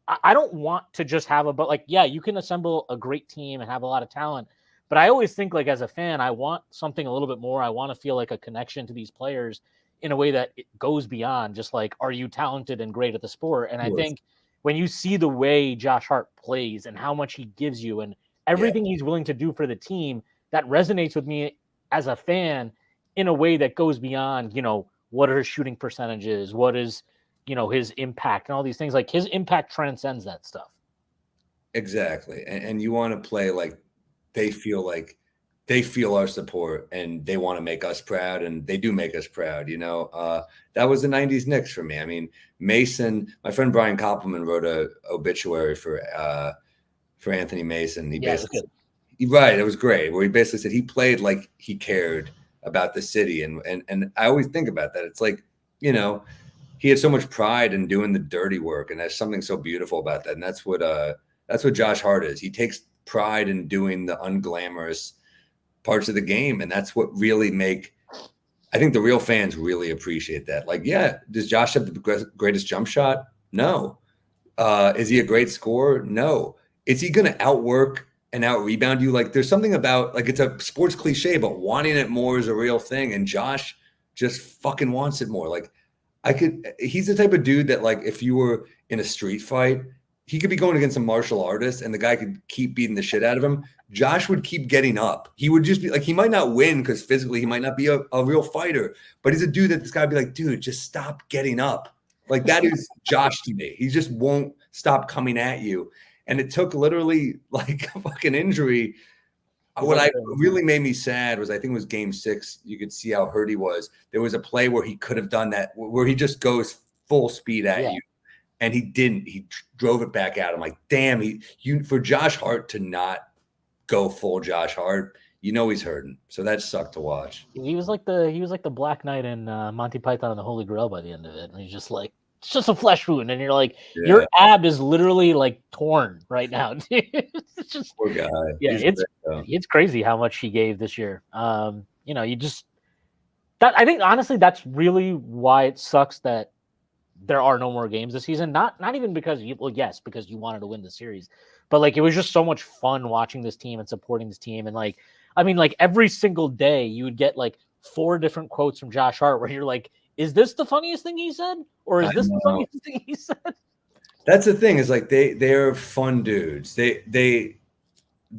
I don't want to just have but like, yeah, you can assemble a great team and have a lot of talent. But I always think, like, as a fan, I want something a little bit more. I want to feel like a connection to these players in a way that it goes beyond just like, are you talented and great at the sport? And I think when you see the way Josh Hart plays and how much he gives you and everything he's willing to do for the team, that resonates with me as a fan in a way that goes beyond, what are his shooting percentages? What is, his impact and all these things. Like, his impact transcends that stuff. Exactly. And you want to play like they feel our support and they want to make us proud, and they do make us proud. That was the 90s Knicks for me. I mean, Mason, my friend Brian Koppelman wrote a obituary for Anthony Mason. He basically, right, it was great, where he basically said he played like he cared about the city. And I always think about that. It's like, he had so much pride in doing the dirty work, and there's something so beautiful about that. And that's what Josh Hart is. He takes pride in doing the unglamorous parts of the game, and that's what really I think the real fans really appreciate that. Like, yeah, does Josh have the greatest jump shot? No. Is he a great scorer? No. Is he going to outwork and out-rebound you? Like, there's something about, like, it's a sports cliche, but wanting it more is a real thing, and Josh just fucking wants it more. Like, he's the type of dude that, like, if you were in a street fight, he could be going against a martial artist and the guy could keep beating the shit out of him. Josh would keep getting up. He would just be like, he might not win because physically he might not be a real fighter, but he's a dude that this guy would be like, dude, just stop getting up. Like, that is Josh to me. He just won't stop coming at you. And it took literally like a fucking injury. What really made me sad was, I think it was game 6. You could see how hurt he was. There was a play where he could have done that, where he just goes full speed at you. And he didn't. He drove it back out. I'm like, damn, for Josh Hart to not go full Josh Hart, he's hurting. So that sucked to watch. He was like the Black Knight in Monty Python and the Holy Grail by the end of it. And he's just like, it's just a flesh wound, and you're like, your ab is literally like torn right now. It's just, poor guy. Yeah, it's crazy how much he gave this year. You just that, I think honestly that's really why it sucks that there are no more games this season. Not even because because you wanted to win the series, but like, it was just so much fun watching this team and supporting this team. And like, I mean, like, every single day you would get like 4 different quotes from Josh Hart where you're like, is this the funniest thing he said? Or is this the funniest thing he said? That's the thing, is like, they're fun dudes. They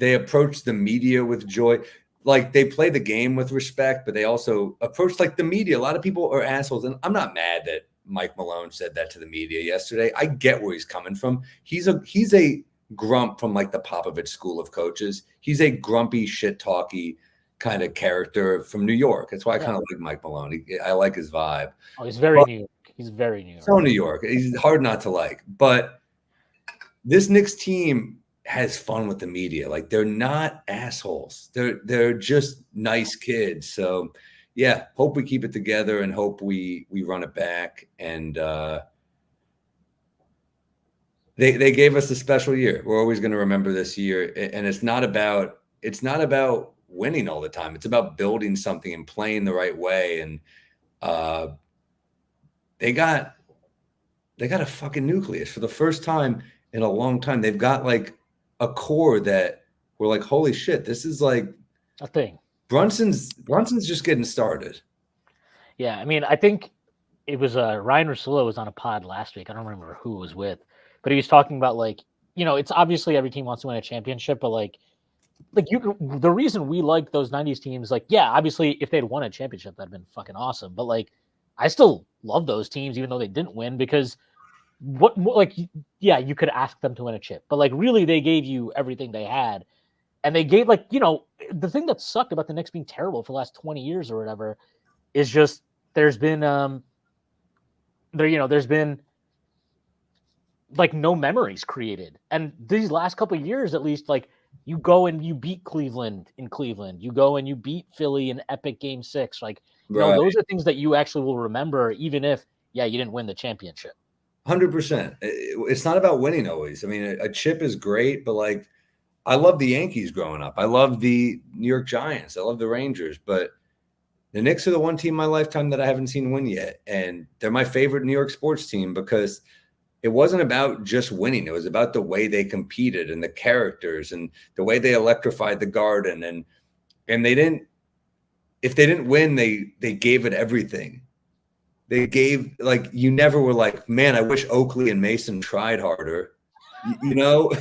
approach the media with joy. Like, they play the game with respect, but they also approach like the media. A lot of people are assholes. And I'm not mad that Mike Malone said that to the media yesterday. I get where he's coming from. He's a grump from like the Popovich school of coaches. He's a grumpy, shit talky kind of character from New York. That's why I kind of like Mike Malone. I like his vibe. Oh, he's very New York. He's very New York. So New York. He's hard not to like. But this Knicks team has fun with the media. Like, they're not assholes. They're just nice kids. So yeah, hope we keep it together and hope we run it back. And they gave us a special year. We're always going to remember this year. And it's not about winning all the time. It's about building something and playing the right way. And they got a fucking nucleus for the first time in a long time. They've got like a core that we're like, holy shit, this is like a thing. Brunson's just getting started. Yeah, I mean, I think it was Ryan Russillo was on a pod last week. I don't remember who it was with, but he was talking about like, it's obviously every team wants to win a championship, but like the reason we like those 90s teams, like, yeah, obviously if they'd won a championship, that'd been fucking awesome. But like, I still love those teams, even though they didn't win, because you could ask them to win a chip, but like, really, they gave you everything they had. And they gave, like, the thing that sucked about the Knicks being terrible for the last 20 years or whatever is just there's been like no memories created. And these last couple of years, at least, like, you go and you beat Cleveland in Cleveland. You go and you beat Philly in epic game 6. Like, those are things that you actually will remember, even if, you didn't win the championship. 100%. It's not about winning always. I mean, a chip is great, but like, I love the Yankees growing up. I love the New York Giants. I love the Rangers, but the Knicks are the one team in my lifetime that I haven't seen win yet. And they're my favorite New York sports team because it wasn't about just winning. It was about the way they competed and the characters and the way they electrified the Garden. And they didn't, if they didn't win, they gave it everything. They gave, like, you never were like, man, I wish Oakley and Mason tried harder. You know,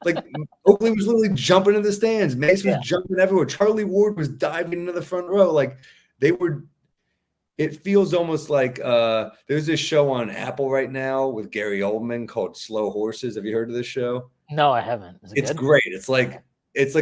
like Oakley was literally jumping in the stands. Mason was jumping everywhere. Charlie Ward was diving into the front row. Like they were, it feels almost like there's this show on Apple right now with Gary Oldman called Slow Horses. Have you heard of this show? No, I haven't. It's great. It's like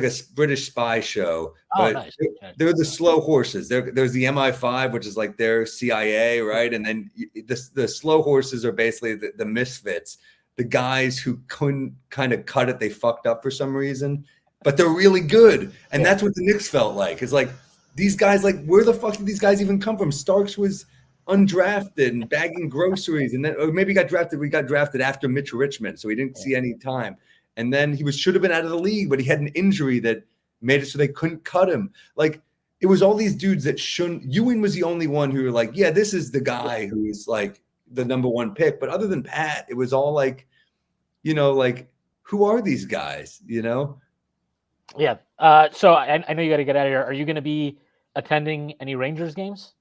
a British spy show, but nice. They're the slow horses. There's the MI5, which is like their CIA, right? And then the slow horses are basically the misfits, the guys who couldn't kind of cut it. They fucked up for some reason, but they're really good. And that's what the Knicks felt like. It's like these guys, like, where the fuck did these guys even come from? Starks was undrafted and bagging groceries, and then or maybe got drafted. We got drafted after Mitch Richmond, so he didn't see any time. And then he should have been out of the league, but he had an injury that made it so they couldn't cut him. Like, it was all these dudes that shouldn't. Ewing was the only one who were like, yeah, this is the guy who is like the number one pick. But other than Pat, it was all like, you know, like, who are these guys, you know? Yeah. So I know you got to get out of here. Are you going to be attending any Rangers games?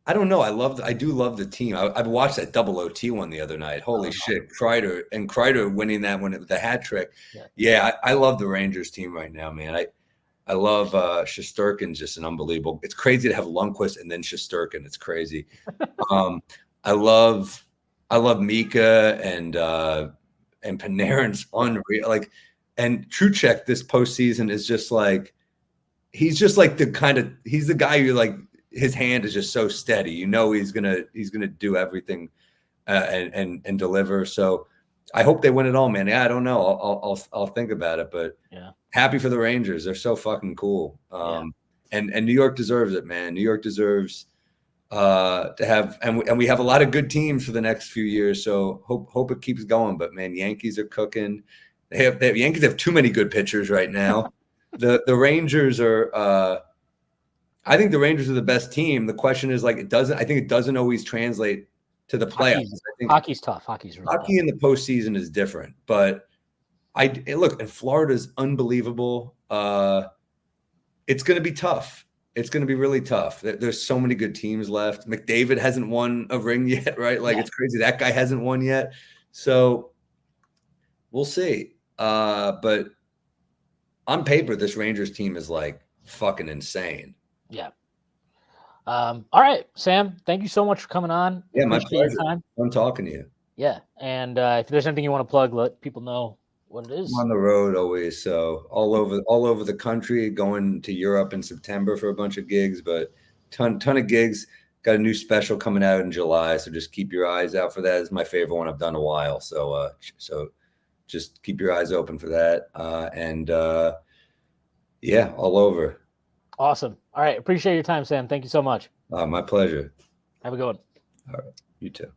I don't know. I do love the team. I've watched that double OT one the other night. Holy shit. Kreider winning that one with the hat trick. Yeah, I love the Rangers team right now, man. I love Shesterkin's just an unbelievable. It's crazy to have Lundqvist and then Shesterkin. It's crazy. I love Mika and Panarin's unreal. Like, and Trucheck this postseason is just like, he's just like he's the guy you're like, his hand is just so steady. You know he's gonna do everything and deliver. So I hope they win it all, man. Yeah, I don't know. I'll think about it, but happy for the Rangers. They're so fucking cool. And New York deserves it, man. New York deserves to have, and we have a lot of good teams for the next few years. So hope it keeps going. But man, Yankees are cooking. Yankees have too many good pitchers right now. The Rangers are. I think the Rangers are the best team. The question is, like, I think it doesn't always translate to the playoffs. Hockey's tough. Hockey in the postseason is different. But look, and Florida's unbelievable. It's going to be tough. It's going to be really tough. There's so many good teams left. McDavid hasn't won a ring yet, right? Like, it's crazy. That guy hasn't won yet. So we'll see. But on paper, this Rangers team is like fucking insane. Yeah. All right, Sam, thank you so much for coming on. Yeah, my pleasure. I'm talking to you. Yeah. And if there's anything you want to plug, let people know what it is. I'm on the road always. So all over the country, going to Europe in September for a bunch of gigs, but ton of gigs. Got a new special coming out in July. So just keep your eyes out for that. It's my favorite one I've done in a while. So just keep your eyes open for that. Yeah, all over. Awesome. All right. Appreciate your time, Sam. Thank you so much. My pleasure. Have a good one. All right. You too.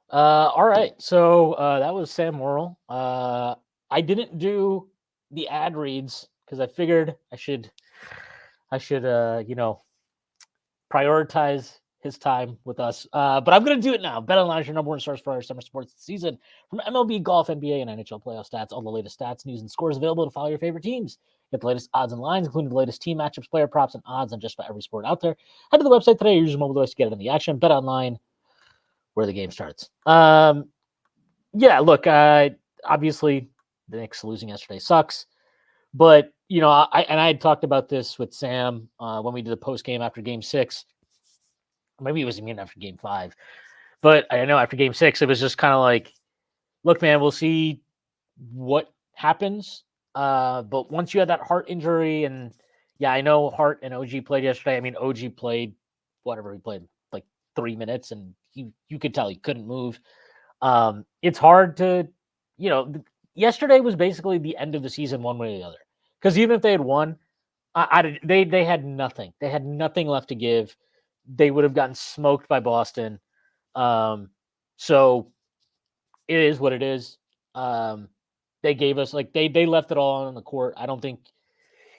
All right. So that was Sam Morill. I didn't do the ad reads because I figured I should prioritize his time with us. But I'm going to do it now. BetOnline is your number one source for our summer sports season. From MLB, golf, NBA, and NHL playoff stats, all the latest stats, news, and scores available to follow your favorite teams. Get the latest odds and lines, including the latest team matchups, player props, and odds on just about every sport out there. Head to the website today. Use your mobile device to get it in the action. BetOnline, where the game starts. Yeah, look, obviously the Knicks losing yesterday sucks. But, I had talked about this with Sam when we did the post game after Game 6. Maybe it was even after Game 5. But I know after Game 6, it was just kind of like, look, man, we'll see what happens. But once you had that Hart injury, and I know Hart and OG played yesterday. I mean, OG played whatever he played, like 3 minutes, and you could tell he couldn't move. It's hard to, yesterday was basically the end of the season one way or the other. Because even if they had won, they had nothing. They had nothing left to give. They would have gotten smoked by Boston. So it is what it is. They gave us they left it all on the court. I don't think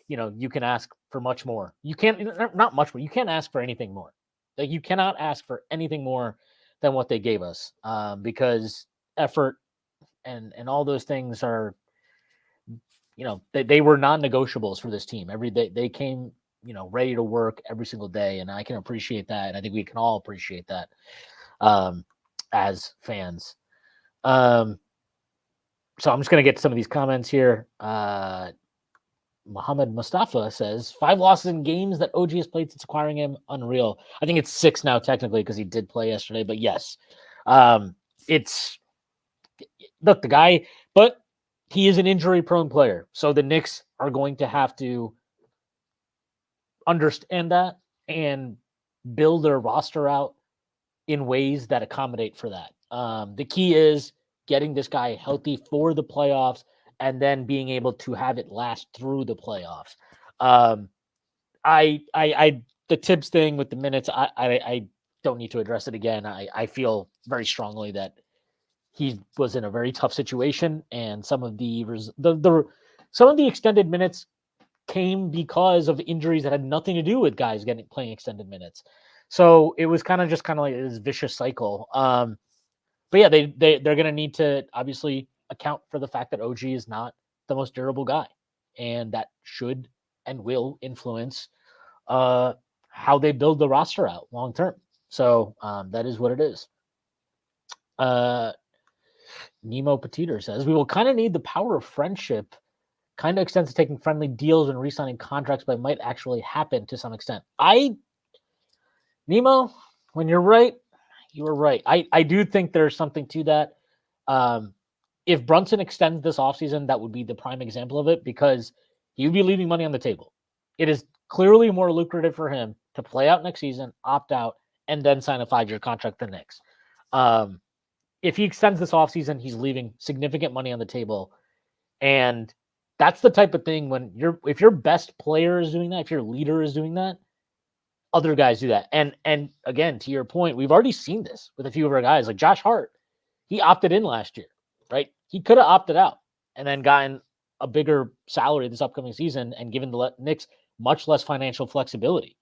you can ask for much more. You can't not much more. You can't ask for anything more. Like you cannot ask for anything more than what they gave us because effort and all those things are they were non-negotiables for this team. Every day they came ready to work every single day, and I can appreciate that, and I think we can all appreciate that as fans. So I'm just going to get to some of these comments here. Muhammad Mustafa says 5 losses in games that OG has played since acquiring him. Unreal. I think it's 6 now technically because he did play yesterday, but yes, it's look the guy, but he is an injury-prone player, so the Knicks are going to have to understand that and build their roster out in ways that accommodate for that. The key is getting this guy healthy for the playoffs and then being able to have it last through the playoffs. The Tibbs thing with the minutes, I don't need to address it again. I feel very strongly that he was in a very tough situation, and some of the extended minutes came because of injuries that had nothing to do with guys playing extended minutes. So it was kind of like this vicious cycle. But yeah, they're going to need to obviously account for the fact that OG is not the most durable guy, and that should and will influence how they build the roster out long term. So that is what it is. Nemo Petiter says we will kind of need the power of friendship. Kind of extends to taking friendly deals and re-signing contracts, but it might actually happen to some extent. Nemo, when you're right, you were right. I do think there's something to that. If Brunson extends this offseason, that would be the prime example of it because he would be leaving money on the table. It is clearly more lucrative for him to play out next season, opt out, and then sign a 5-year contract the Knicks. If he extends this offseason, he's leaving significant money on the table. And that's the type of thing if your best player is doing that, if your leader is doing that, other guys do that. And again, to your point, we've already seen this with a few of our guys, like Josh Hart. He opted in last year, right? He could have opted out and then gotten a bigger salary this upcoming season and given the Knicks much less financial flexibility.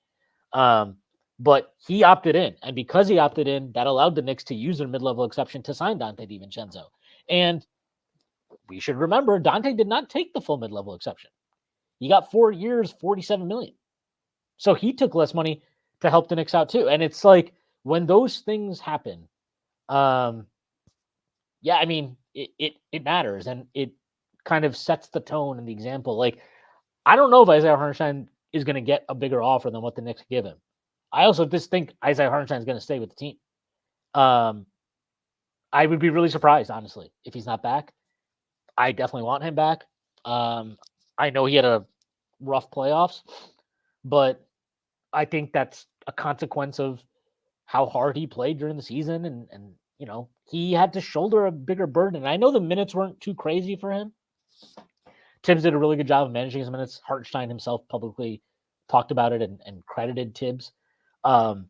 But he opted in, and because he opted in, that allowed the Knicks to use their mid-level exception to sign Dante DiVincenzo. And we should remember Dante did not take the full mid-level exception. He got 4 years, $47 million. So he took less money to help the Knicks out too. And it's like when those things happen, it matters, and it kind of sets the tone and the example. Like, I don't know if Isaiah Hartenstein is going to get a bigger offer than what the Knicks give him. I also just think Isaiah Hartenstein is going to stay with the team. I would be really surprised, honestly, if he's not back. I definitely want him back. I know he had a rough playoffs, but I think that's a consequence of how hard he played during the season. And he had to shoulder a bigger burden. And I know the minutes weren't too crazy for him. Tibbs did a really good job of managing his minutes. Hartenstein himself publicly talked about it and credited Tibbs. But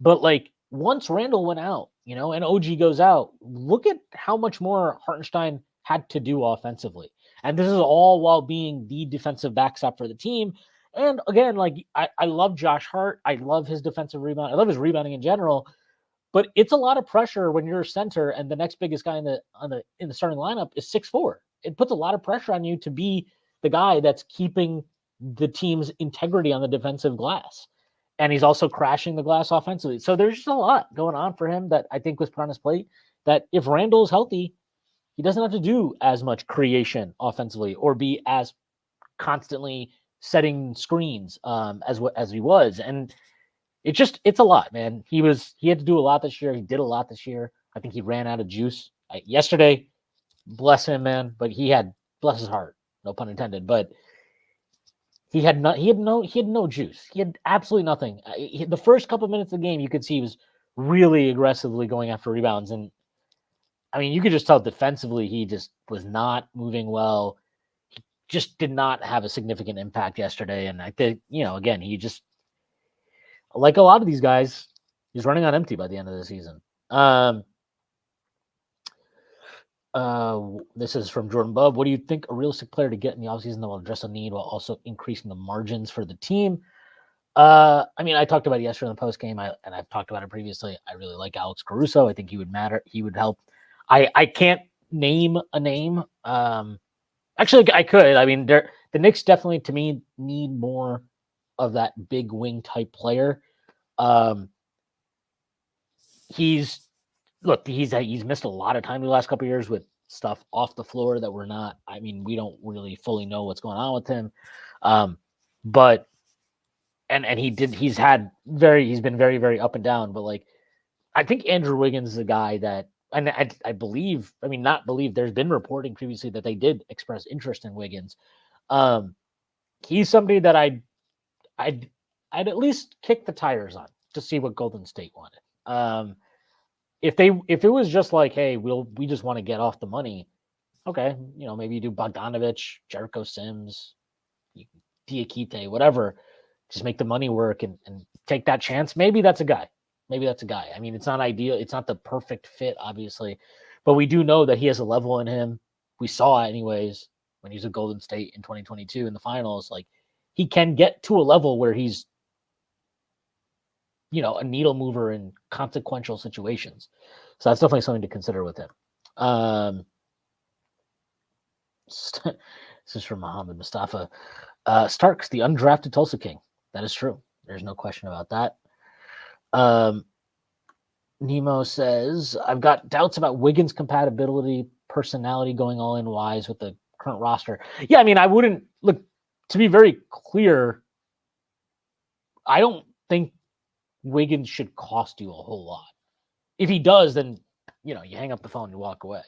like once Randall went out, and OG goes out, look at how much more Hartenstein had to do offensively. And this is all while being the defensive backstop for the team. And again, like I love Josh Hart. I love his defensive rebound. I love his rebounding in general. But it's a lot of pressure when you're a center and the next biggest guy in the starting lineup is 6'4". It puts a lot of pressure on you to be the guy that's keeping the team's integrity on the defensive glass. And he's also crashing the glass offensively. So there's just a lot going on for him that I think was put on his plate, that if Randall is healthy, he doesn't have to do as much creation offensively or be as constantly setting screens as he was. And it's a lot, man. He had to do a lot this year. He did a lot this year. I think he ran out of juice yesterday. Bless him, man. But bless his heart, no pun intended. But he had no juice. He had absolutely nothing. The first couple of minutes of the game, you could see he was really aggressively going after rebounds. And I mean, you could just tell defensively, he just was not moving well. He just did not have a significant impact yesterday. And I think, again, he just, like a lot of these guys, he's running on empty by the end of the season. This is from Jordan Bub. What do you think a realistic player to get in the offseason that will address a need while also increasing the margins for the team? I mean, I talked about it yesterday in the post game, and I've talked about it previously. I really like Alex Caruso. I think he would matter. He would help. I can't name a name. Actually, I could. I mean, the Knicks definitely, to me, need more of that big wing type player. He's missed a lot of time the last couple of years with stuff off the floor that we're not. I mean, we don't really fully know what's going on with him. But he's been very, very up and down. But like, I think Andrew Wiggins is a guy that, and I believe, I mean, not believe, there's been reporting previously that they did express interest in Wiggins. He's somebody that I'd at least kick the tires on to see what Golden State wanted. If it was just like, hey, we just want to get off the money, okay, maybe you do Bogdanovich, Jericho Sims, Diakite, whatever, just make the money work and take that chance. Maybe that's a guy. I mean, it's not ideal. It's not the perfect fit, obviously, but we do know that he has a level in him. We saw it anyways when he was at Golden State in 2022 in the finals. Like, he can get to a level where he's, a needle mover in consequential situations. So that's definitely something to consider with him. This is from Muhammad Mustafa. Starks, the undrafted Tulsa King. That is true. There's no question about that. Nemo says, I've got doubts about Wiggins' compatibility, personality going all in wise with the current roster. Yeah, I mean, I wouldn't look, to be very clear, I don't think Wiggins should cost you a whole lot. If he does, then, you hang up the phone and you walk away.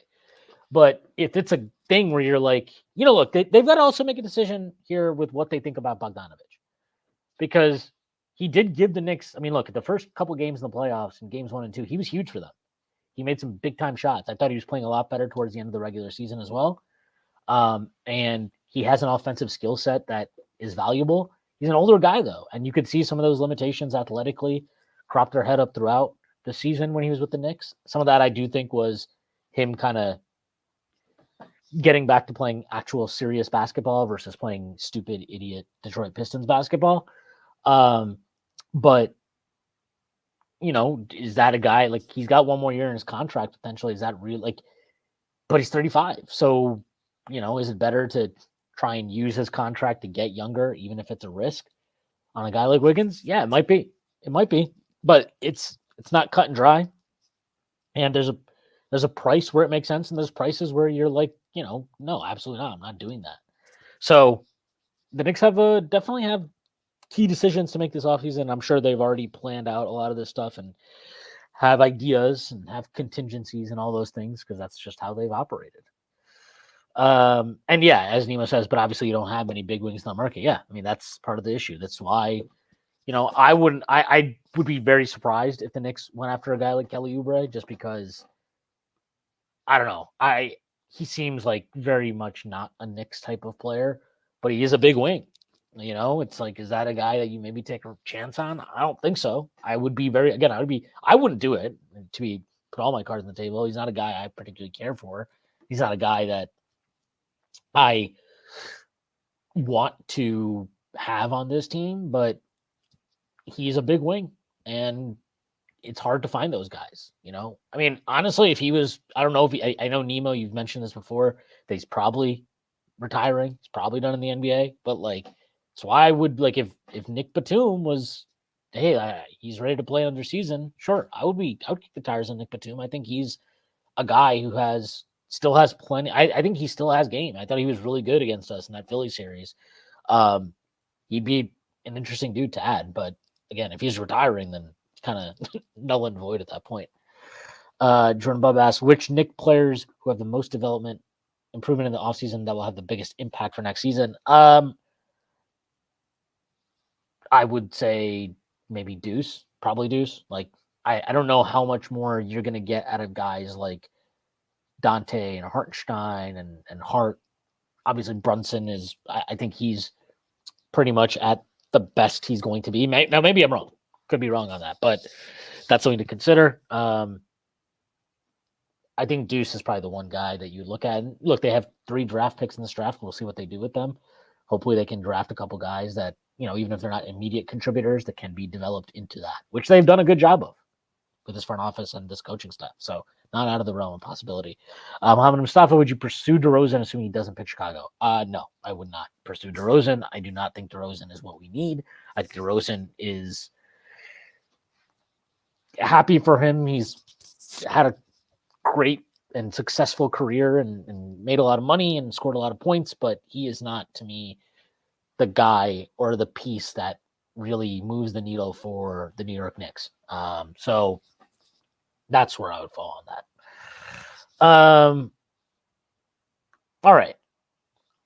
But if it's a thing where you're like, look, they've got to also make a decision here with what they think about Bogdanovich. Because he did give the Knicks, I mean, look, at the first couple games in the playoffs, in games 1 and 2, he was huge for them. He made some big-time shots. I thought he was playing a lot better towards the end of the regular season as well. And he has an offensive skill set that is valuable. He's an older guy, though, and you could see some of those limitations athletically crop their head up throughout the season when he was with the Knicks. Some of that I do think was him kind of getting back to playing actual serious basketball versus playing stupid, idiot Detroit Pistons basketball. But, is that a guy, like, he's got one more year in his contract potentially? Is that real? Like, but he's 35. So, is it better to try and use his contract to get younger, even if it's a risk on a guy like Wiggins? Yeah, it might be. But it's not cut and dry. And there's a price where it makes sense, and there's prices where you're like, no, absolutely not. I'm not doing that. So the Knicks definitely have key decisions to make this offseason. I'm sure they've already planned out a lot of this stuff and have ideas and have contingencies and all those things, because that's just how they've operated. And yeah, as Nemo says, but obviously you don't have many big wings in the market. Yeah, I mean, that's part of the issue. That's why, I would be very surprised if the Knicks went after a guy like Kelly Oubre, just because, I don't know. He seems like very much not a Knicks type of player, but he is a big wing. It's like, is that a guy that you maybe take a chance on? I don't think so. I wouldn't do it to put all my cards on the table. He's not a guy I particularly care for. He's not a guy that I want to have on this team, but he's a big wing, and it's hard to find those guys. I mean, honestly, if he was, I don't know if I know Nemo, you've mentioned this before, that he's probably retiring. He's probably done in the NBA, but like, so I would, like, if Nick Batum was, hey, he's ready to play under season, sure, I would kick the tires on Nick Batum. I think he's a guy who still has plenty. I think he still has game. I thought he was really good against us in that Philly series. He'd be an interesting dude to add, but again, if he's retiring, then it's kind of null and void at that point. Jordan Bub asks, which Knick players who have the most development improvement in the offseason that will have the biggest impact for next season? I would say maybe Deuce, probably Deuce. Like, I don't know how much more you're going to get out of guys like Dante and Hartenstein and Hart. Obviously, Brunson is, I think he's pretty much at the best he's going to be. Now, maybe I'm wrong. Could be wrong on that, but that's something to consider. I think Deuce is probably the one guy that you look at. And look, they have 3 draft picks in this draft. We'll see what they do with them. Hopefully they can draft a couple guys that, even if they're not immediate contributors, that can be developed into that, which they've done a good job of with this front office and this coaching staff. So not out of the realm of possibility. Mohamed Mustafa, would you pursue DeRozan assuming he doesn't pick Chicago? No, I would not pursue DeRozan. I do not think DeRozan is what we need. I think DeRozan is happy for him. He's had a great and successful career and made a lot of money and scored a lot of points, but he is not, to me, the guy or the piece that really moves the needle for the New York Knicks. So that's where I would fall on that. All right.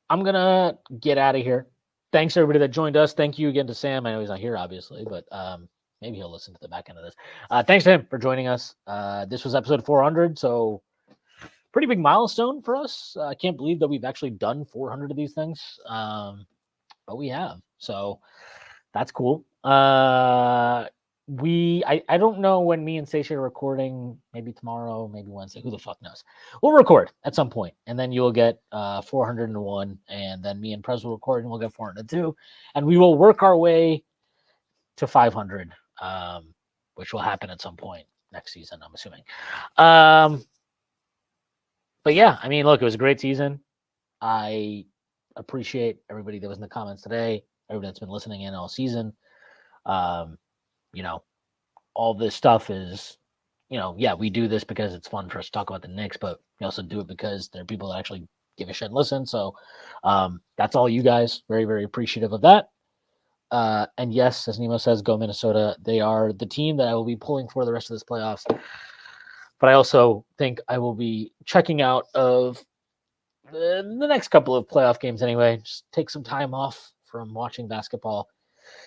I'm going to get out of here. Thanks, everybody that joined us. Thank you again to Sam. I know he's not here, obviously, but maybe he'll listen to the back end of this. Thanks to him for joining us. This was episode 400, so pretty big milestone for us. I can't believe that we've actually done 400 of these things, but we have. So that's cool. I don't know when me and Sasha are recording. Maybe tomorrow, maybe Wednesday. Who the fuck knows? We'll record at some point, and then you'll get 401, and then me and Prez will record, and we'll get 402, and we will work our way to 500, which will happen at some point next season, I'm assuming. But yeah, I mean, look, it was a great season. I appreciate everybody that was in the comments today, everybody that's been listening in all season. All this stuff is, yeah, we do this because it's fun for us to talk about the Knicks, but we also do it because there are people that actually give a shit and listen. So that's all you guys. Very, very appreciative of that. And yes, as Nemo says, go Minnesota. They are the team that I will be pulling for the rest of this playoffs. But I also think I will be checking out of the next couple of playoff games anyway. Just take some time off from watching basketball.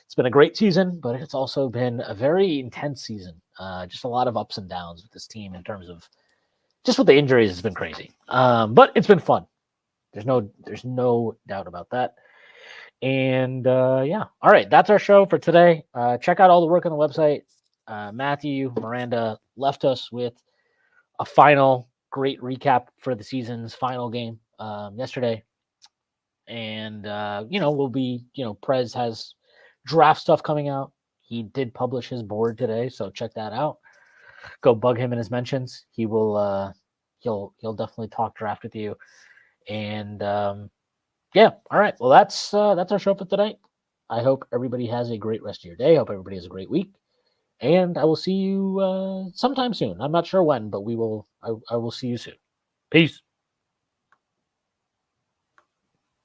It's been a great season, but it's also been a very intense season. Just a lot of ups and downs with this team in terms of just with the injuries has been crazy. But it's been fun. There's no doubt about that. And yeah, all right, that's our show for today. Check out all the work on the website. Matthew Miranda left us with a final great recap for the season's final game yesterday. And, we'll be, Prez has draft stuff coming out. He did publish his board today, so check that out. Go bug him in his mentions. He will, he'll definitely talk draft with you. And, yeah, all right. Well, that's our show for tonight. I hope everybody has a great rest of your day. I hope everybody has a great week. And I will see you sometime soon. I'm not sure when, but I will see you soon. Peace.